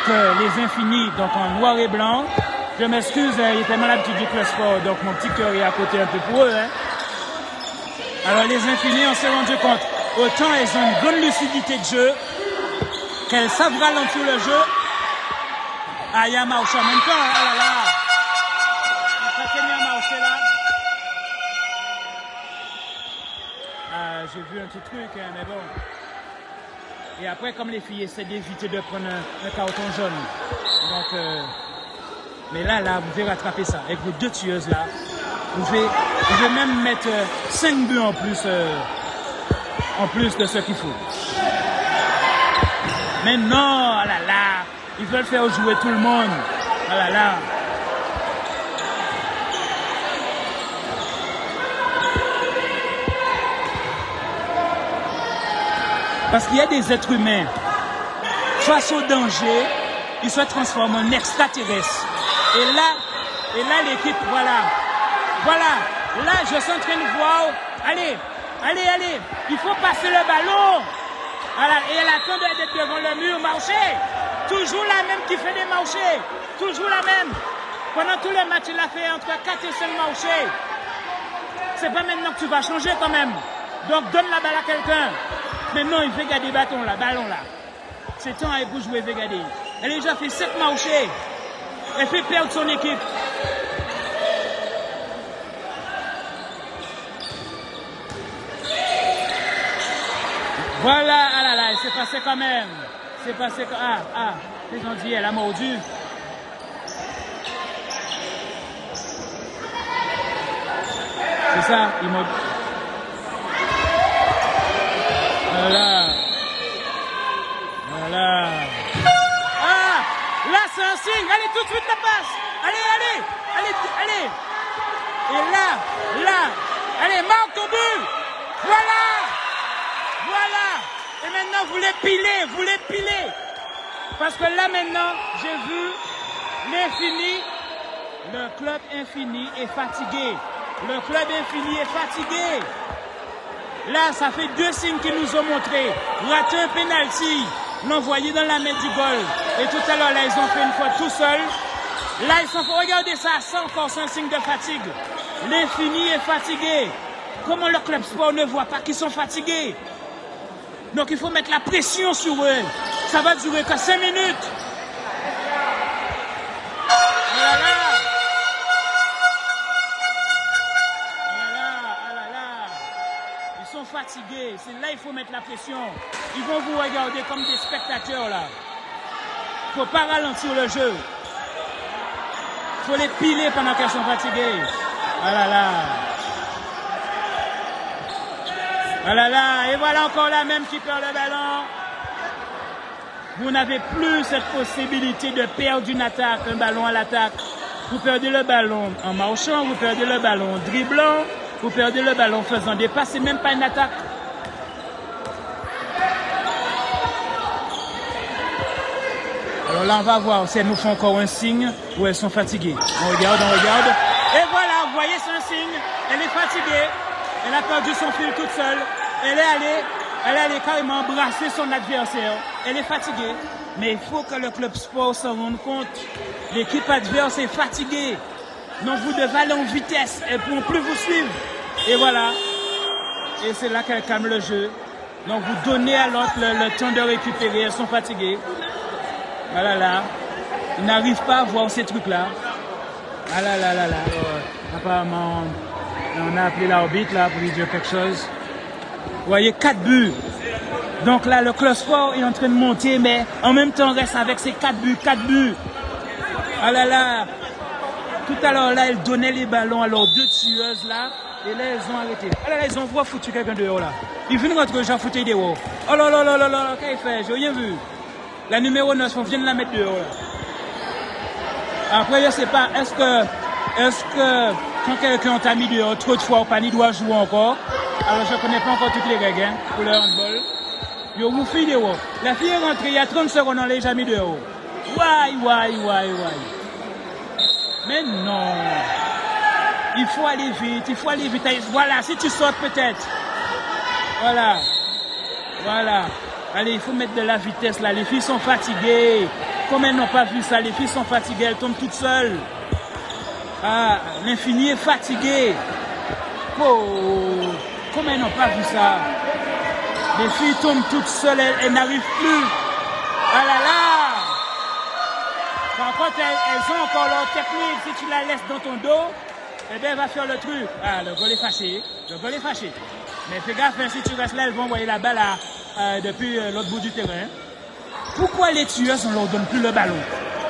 que les infinis, donc en noir et blanc, je m'excuse, il était mal habitué du club sport, donc mon petit cœur est à côté un peu pour eux. Hein. Alors les infinis, on s'est rendu compte, autant elles ont une bonne lucidité de jeu, qu'elles savent ralentir le jeu. Ah, il y a marché en même temps, oh là là. J'ai vu un petit truc, hein, mais bon. Et après, comme les filles essaient d'éviter de prendre un carton jaune. Donc, mais là, vous pouvez rattraper ça. Avec vos deux tueuses là, vous pouvez même mettre 5 buts en plus de ce qu'il faut. Mais non, oh là là, ils veulent faire jouer tout le monde. Oh là là. Parce qu'il y a des êtres humains, face au danger, ils se transforment en extraterrestres. Et là l'équipe, voilà. Là, je suis en train de voir, allez, Allez, allez. Il faut passer le ballon. Voilà. Et elle attend d'être devant le mur, marcher. Toujours la même qui fait des marchés. Toujours la même. Pendant tous les matchs, il a fait entre 4 et 5 marchés. C'est pas maintenant que tu vas changer quand même. Donc donne la balle à quelqu'un. Maintenant, il fait garder bâton là, ballon là. C'est temps pour jouer, il fait garder. Elle a déjà fait 7 marchés. Elle fait perdre son équipe. Voilà, ah là là, il s'est passé quand même. C'est passé quand... qu'est-ce qu'on dit, elle a mordu. C'est ça, il m'a... Voilà. Voilà. Ah, là c'est un signe. Allez, tout de suite la passe. Allez, allez, allez, allez. Et là, allez, marque ton but. Voilà. Voilà. Et maintenant, vous les pilez. Parce que là maintenant, j'ai vu l'infini. Le club infini est fatigué. Le club infini est fatigué. Là, ça fait 2 signes qu'ils nous ont montré. Rater un penalty, l'envoyer dans la main du goal. Et tout à l'heure, là, ils ont fait une faute tout seuls. Là, ils sont... Regardez ça, c'est encore un signe de fatigue. L'infini est fatigué. Comment le club sport ne voit pas qu'ils sont fatigués? Donc, il faut mettre la pression sur eux. Ça va durer que 5 minutes. Voilà. Fatigués, c'est là il faut mettre la pression. Ils vont vous regarder comme des spectateurs là. Il ne faut pas ralentir le jeu. Il faut les piler pendant qu'elles sont fatiguées. Ah là là. Ah là là. Et voilà encore la même qui perd le ballon. Vous n'avez plus cette possibilité de perdre une attaque, un ballon à l'attaque. Vous perdez le ballon en marchant, vous perdez le ballon en dribblant. Vous perdez le ballon en faisant des passes, c'est même pas une attaque. Alors là, on va voir si elles nous font encore un signe ou elles sont fatiguées. On regarde. Et voilà, vous voyez, c'est un signe. Elle est fatiguée. Elle a perdu son fil toute seule. Elle est allée carrément embrasser son adversaire. Elle est fatiguée. Mais il faut que le club sport s'en rende compte. L'équipe adverse est fatiguée. Donc vous devez aller en vitesse. Elles ne pourront plus vous suivre. Et voilà. Et c'est là qu'elles calment le jeu. Donc vous donnez à l'autre le temps de récupérer. Elles sont fatiguées. Voilà là. Ils n'arrivent pas à voir ces trucs-là. Ah là là là là. Apparemment, on a appelé l'arbitre là pour lui dire quelque chose. Vous voyez, 4 buts. Donc là, le club sport est en train de monter, mais en même temps, on reste avec ces 4 buts. 4 buts. Ah là là. Tout à l'heure, là, elles donnaient les ballons à leurs 2 tueuses là. Et là, elles ont arrêté. Ah là là, ils ont voulu foutre quelqu'un dehors là. Ils viennent rentrer, j'ai foutu dehors. Oh là là là là là, qu'est-ce qu'il fait? J'ai rien vu. La numéro 9, on vient de la mettre dehors là. Après, je sais pas, est-ce que quand quelqu'un t'a mis dehors trop de fois, ou pas, il doit jouer encore? Alors, je connais pas encore toutes les règles hein, pour le handball. Yo, vous fille dehors. La fille est rentrée il y a 30 secondes, on l'a déjà mis dehors. Why. Mais non. Il faut aller vite. Voilà, si tu sautes peut-être. Voilà. Allez, il faut mettre de la vitesse là. Les filles sont fatiguées. Comme elles n'ont pas vu ça, les filles sont fatiguées. Elles tombent toutes seules. Ah, l'infini est fatigué. Oh, comme elles n'ont pas vu ça. Les filles tombent toutes seules. Elles n'arrivent plus. Ah là là. Par contre, elles ont encore leur technique. Si tu la laisses dans ton dos, eh bien, elle va faire le truc. Ah, le goal est fâché. Mais fais gaffe, hein, si tu restes là, elles vont envoyer la balle depuis l'autre bout du terrain. Pourquoi les tueuses, on ne leur donne plus le ballon?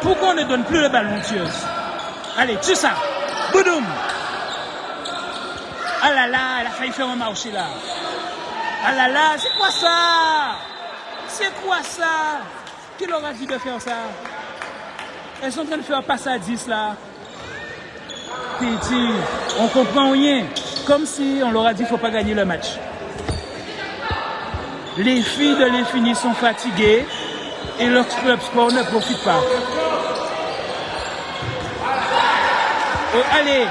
Pourquoi on ne donne plus le ballon aux tueuses? Allez, tue ça. Boudoum. Ah là là, elle a failli faire un marché là. Ah là là, c'est quoi ça? Qui leur a dit de faire ça? Elles sont en train de faire passer à 10 là. Petit, on comprend rien. Comme si on leur a dit qu'il ne faut pas gagner le match. Les filles de l'infini sont fatiguées et leur club sport ne profite pas. Oh, allez,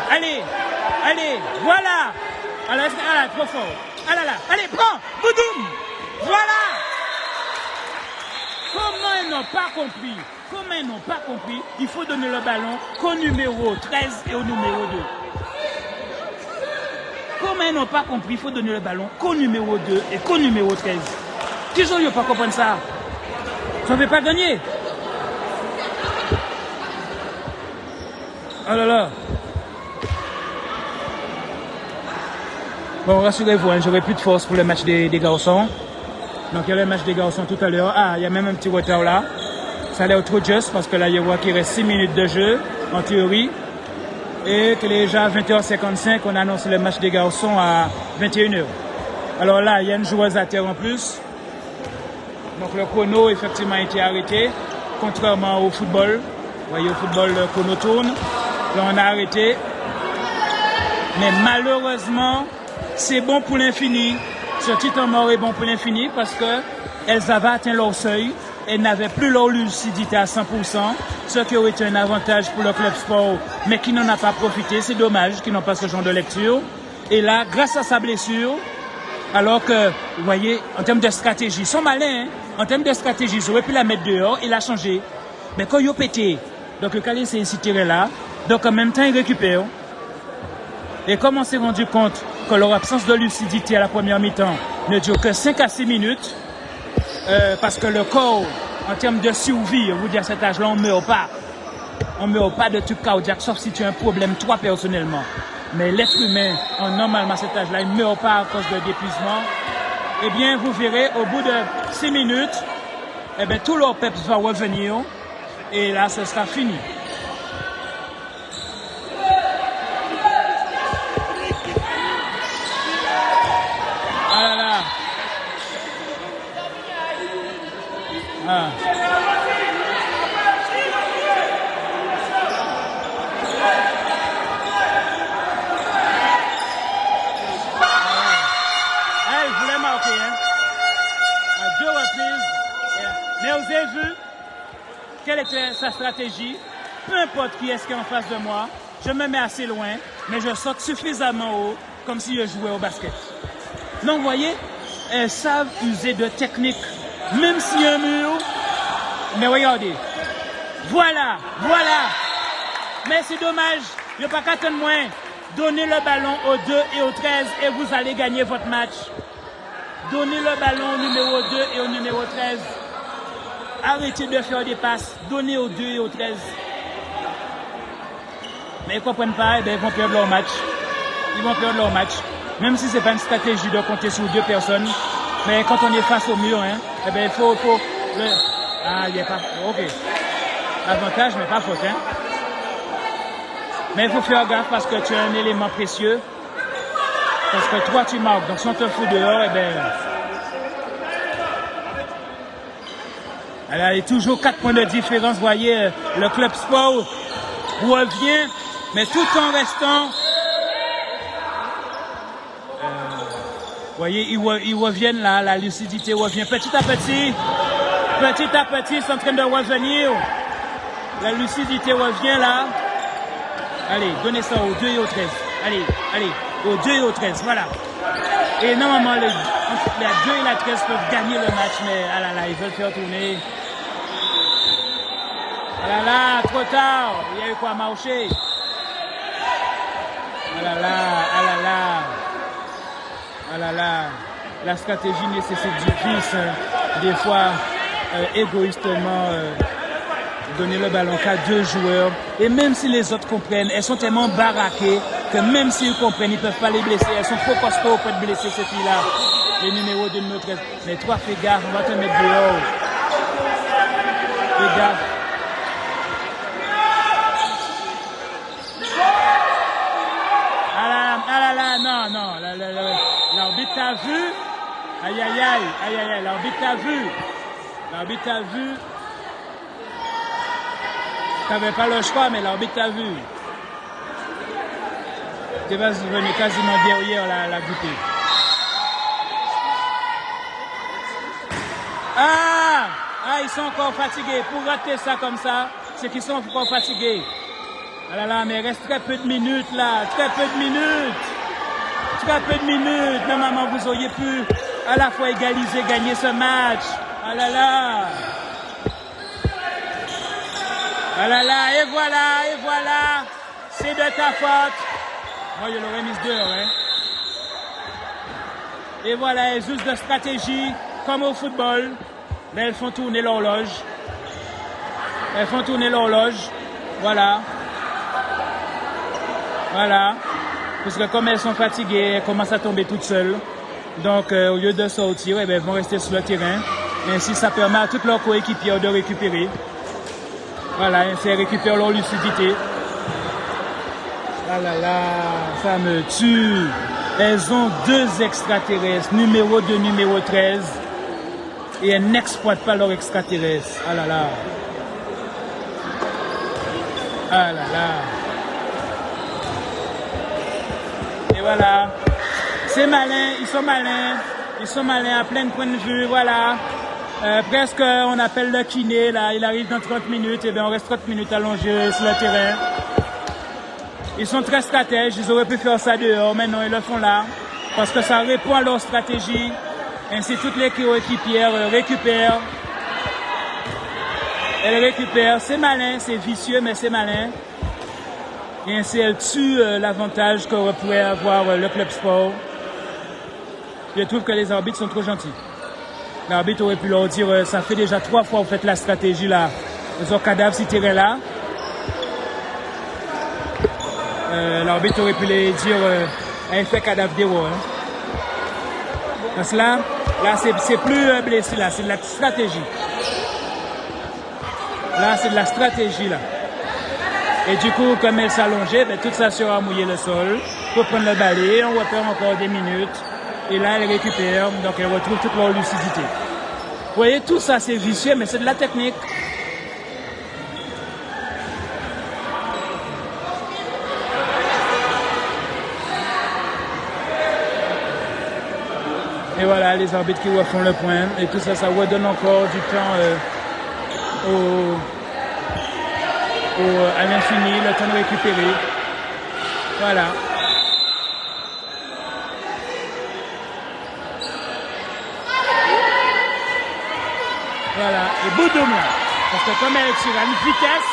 voilà. Alors, trop fort. Ah là là, allez, prends, boudoum. Voilà. Comment ils n'ont pas compris? Comment ils n'ont pas compris? Il faut donner le ballon qu'au numéro 13 et au numéro 2. Comment ils n'ont pas compris? Il faut donner le ballon qu'au numéro 2 et qu'au numéro 13. Qu'ils ont pas compris ça? Ça ne fait pas gagner. Oh là là. Bon, rassurez-vous, hein, j'aurai plus de force pour le match des garçons. Donc il y a le match des garçons tout à l'heure. Ah, il y a même un petit retard là. Ça a l'air trop juste parce que là, il y a qu'il reste 6 minutes de jeu, en théorie. Et que déjà à 20h55, on annonce le match des garçons à 21h. Alors là, il y a une joueuse à terre en plus. Donc le chrono, effectivement, a été arrêté. Contrairement au football. Vous voyez, au football, le chrono tourne. Là, on a arrêté. Mais malheureusement, c'est bon pour l'infini. Ce titre mort est bon pour l'infini parce qu'elles avaient atteint leur seuil. Elles n'avaient plus leur lucidité à 100%, ce qui aurait été un avantage pour le club sport, mais qui n'en a pas profité. C'est dommage qu'ils n'ont pas ce genre de lecture. Et là, grâce à sa blessure, alors que, vous voyez, en termes de stratégie, ils sont malins, hein? En termes de stratégie, ils auraient pu la mettre dehors et la changer. Mais quand ils ont pété, donc le Calais s'est ici tiré là, donc en même temps, ils récupèrent. Et comme on s'est rendu compte que leur absence de lucidité à la première mi-temps ne dure que 5 à 6 minutes, parce que le corps, en termes de survie, je vous dis à cet âge-là, on ne meurt pas. On ne meurt pas de trucs cardiaques, sauf si tu as un problème, toi personnellement. Mais l'être humain, normalement à cet âge-là, il ne meurt pas à cause de d'épuisement. Eh bien, vous verrez, au bout de 6 minutes, eh bien, tout leur peps va revenir. Et là, ce sera fini. Ah là là. Ah. Il voulait marquer, hein. À 2 reprises. Mais vous avez vu quelle était sa stratégie? Peu importe qui est-ce qui est en face de moi, je me mets assez loin, mais je saute suffisamment haut, comme si je jouais au basket. Donc, vous voyez, elles savent user de technique, même s'il y a un mur. Mais regardez, voilà, voilà. Mais c'est dommage, il n'y a pas qu'à attendre moins. Donnez le ballon au 2 et au 13 et vous allez gagner votre match. Donnez le ballon au numéro 2 et au numéro 13. Arrêtez de faire des passes. Donnez au 2 et au 13. Mais ils ne comprennent pas, eh bien, ils vont perdre leur match. Ils vont perdre leur match. Même si ce n'est pas une stratégie de compter sur 2 personnes. Mais quand on est face au mur, hein, eh bien, il faut Ah, il n'y a pas... Ok. Avantage, mais pas faute. Hein. Mais il faut faire gaffe parce que tu as un élément précieux. Parce que toi, tu marques. Donc, si on te fout dehors, eh bien... Alors, il y a toujours 4 points de différence. Vous voyez, le club sport revient, mais tout en restant... vous voyez, ils reviennent là, la lucidité revient petit à petit. Petit à petit, ils sont en train de revenir. La lucidité revient là. Allez, donnez ça au 2 et au 13. Allez, allez, au 2 et au 13, voilà. Et normalement, la 2 et la 13 peuvent gagner le match, mais ah là là, ils veulent faire tourner. Ah là là, trop tard, il y a eu quoi marcher. Ah là là, ah là là. Ah là là, la stratégie nécessite du fils, des fois égoïstement donner le ballon qu'à 2 joueurs. Et même si les autres comprennent, elles sont tellement baraquées que même s'ils comprennent, ils ne peuvent pas les blesser. Elles sont trop costauds pour être blessées, ces filles-là. Les numéros de numéro 13. Mais toi, fais gaffe, on va te mettre dehors. Fais gaffe. Ah là là, non, non. L'arbitre t'a vu. Aïe, aïe, aïe, aïe, aïe, aïe, l'arbitre t'a vu. L'arbitre t'a vu. Tu n'avais pas le choix, mais l'arbitre t'a vu. Tu vas venir quasiment derrière la goûter. Ah! Ah, ils sont encore fatigués. Pour rater ça comme ça, c'est qu'ils sont encore fatigués. Ah là là, mais il reste très peu de minutes là. Très peu de minutes. Très peu de minutes. Normalement, vous auriez pu à la fois égaliser, gagner ce match. Ah là là. Ah là là. Et voilà. C'est de ta faute. Moi, je l'aurais mis 2, ouais. Et voilà, elles usent de stratégie, comme au football. Mais elles font tourner l'horloge. Voilà. Parce que comme elles sont fatiguées, elles commencent à tomber toutes seules. Donc, au lieu de sortir, elles vont rester sur le terrain. Et ainsi, ça permet à tous leurs coéquipiers de récupérer. Voilà, ainsi, elles récupèrent leur lucidité. Ah là là, ça me tue. Elles ont 2 extraterrestres, numéro 2, numéro 13. Et elles n'exploitent pas leur extraterrestre. Ah là là. Ah là là. Et voilà. C'est malin, ils sont malins à plein de points de vue, voilà. Presque, on appelle le kiné, là, il arrive dans 30 minutes, et bien on reste 30 minutes allongés sur le terrain. Ils sont très stratèges, ils auraient pu faire ça dehors, mais non, ils le font là. Parce que ça répond à leur stratégie. Ainsi, toutes les coéquipières récupèrent. Elles récupèrent, c'est malin, c'est vicieux, mais c'est malin. Et ainsi, elles tuent l'avantage qu'aurait pu avoir le club sport. Je trouve que les arbitres sont trop gentils. L'arbitre aurait pu leur dire, ça fait déjà 3 fois que vous faites la stratégie là. Ils ont cadavre si tiré là. L'arbitre aurait pu les dire, elle fait cadavre d'héros. Hein. Parce que là c'est plus blessé là, c'est de la stratégie. Là, c'est de la stratégie là. Et du coup, comme elle s'allongeait, ben, tout ça sera mouillé le sol. Pour prendre le balai, on va faire encore des minutes. Et là, elle récupère, donc elle retrouve toute leur lucidité. Vous voyez, tout ça, c'est vicieux, mais c'est de la technique. Et voilà, les arbitres qui refont le point. Et tout ça, ça redonne encore du temps à l'infini, le temps de récupérer. Voilà. Voilà, et Boudoum là. Parce que comme elle tire à une vitesse,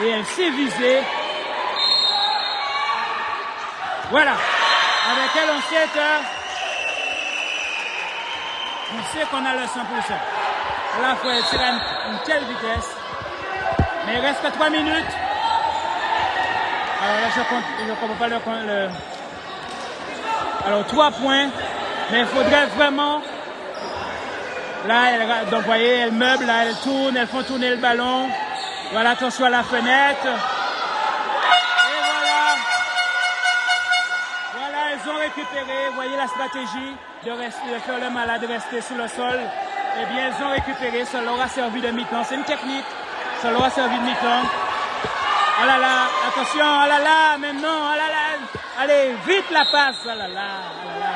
et elle sait viser. Voilà. Avec elle, on sait qu'on a le 100%. Là, il faut elle tire à une telle vitesse. Mais il reste que 3 minutes. Alors là, je ne comprends pas le... Alors, 3 points. Mais il faudrait vraiment... Là, donc, vous voyez, elle meuble, là, elle tourne, elles font tourner le ballon. Voilà, attention à la fenêtre. Et voilà. Voilà, elles ont récupéré. Vous voyez la stratégie de faire le malade, de rester sur le sol. Eh bien, elles ont récupéré. Ça leur a servi de mi-temps. C'est une technique. Ça leur a servi de mi-temps. Ah là là, attention, ah là là, maintenant, ah là là. Allez, vite la passe. Ah là là, ah là là.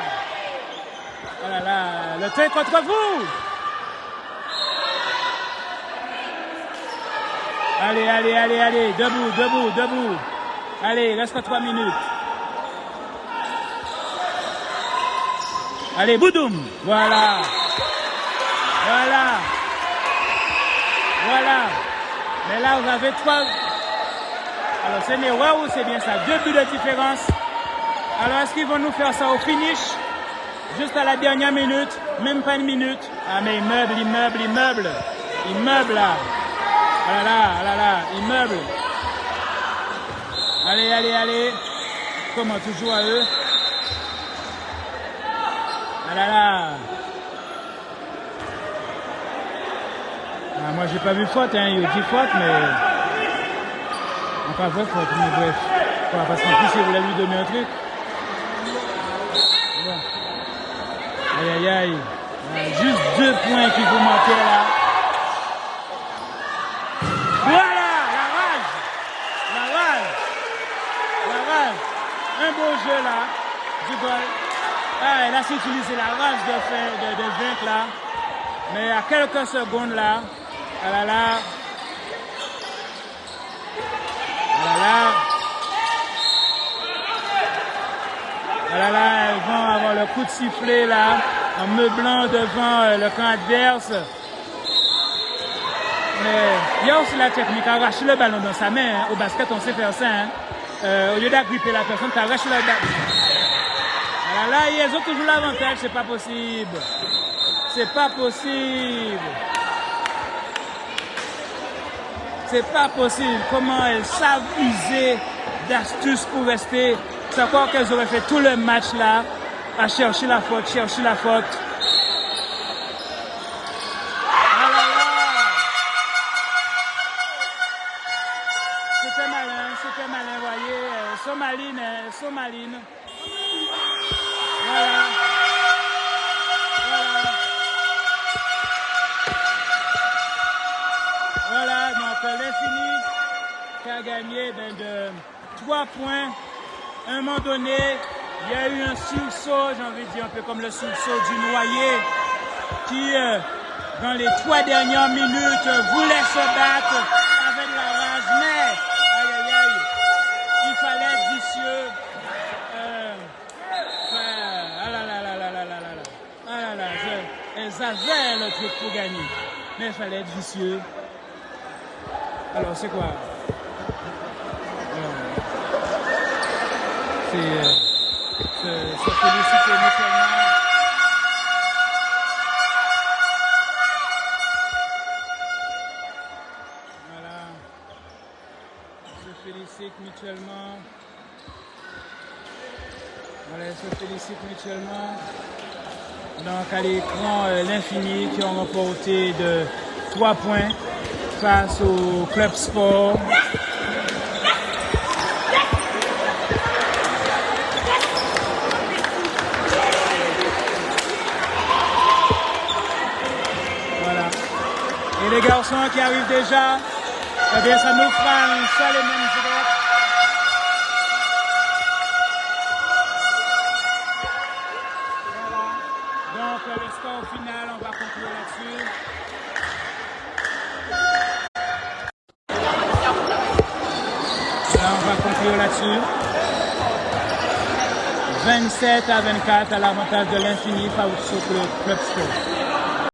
Ah là là, le temps est contre vous. Allez, allez, allez, allez, debout, debout, debout. Allez, il reste que 3 minutes. Allez, Boudoum. Voilà. Voilà. Voilà. Mais là, vous avez 3... Alors, c'est une erreur ou c'est bien ça? 2 buts de différence. Alors, est-ce qu'ils vont nous faire ça au finish? Juste à la dernière minute? Même pas une minute. Ah, mais il meuble, il meuble, il meuble. Il meuble, là. Ah là là, ah là là, il meuble. Allez, allez, allez. Comment toujours à eux? Ah là là. Ah, moi, j'ai pas vu faute, hein. Il y a 10 fautes, mais... Enfin, vraie faute, mais bref. Voilà, parce qu'en plus, il voulait lui donner un truc. Bon. Aïe, aïe, aïe. Voilà, juste 2 points qu'il faut manquer, là. Voilà, la rage. La rage. La rage. Un beau jeu, là. Du goal. Ah, elle a su utiliser la rage de vaincre, là. Mais à quelques secondes, là. Ah là là. Ah là là. Voilà, là, elles vont avoir le coup de sifflet là, en meublant devant le camp adverse. Mais il y a aussi la technique, arracher le ballon dans sa main. Hein. Au basket, on sait faire ça. Hein. Au lieu d'agripper la personne, tu arraches le ballon. Voilà, là, ils ont toujours l'avantage, c'est pas possible. C'est pas possible. C'est pas possible. Comment elles savent user d'astuces pour rester. C'est encore qu'elles auraient fait tout le match là, à chercher la faute, chercher la faute. Ah là là. C'était malin, voyez. Elles sont malines. Voilà. Voilà, donc l'Infini qui a gagné de 3 points. À un moment donné, il y a eu un sursaut, j'ai envie de dire un peu comme le sursaut du Noyer, qui, dans les 3 dernières minutes, voulait se battre avec la rage, mais, aïe aïe aïe, il fallait être vicieux. Elles avaient le truc pour gagner, mais il fallait être vicieux. Alors, c'est quoi? C'est se féliciter mutuellement. Voilà. Se félicite mutuellement. Voilà, se félicite mutuellement. Donc, à l'écran, l'Infini qui ont remporté de 3 points face au Club Sport. Et les garçons qui arrivent déjà, eh bien ça nous fera un seul et même direct. Voilà. Donc le score final, on va conclure là-dessus. Là, on va conclure là-dessus. 27 à 24 à l'avantage de l'Infini face au Club Sport.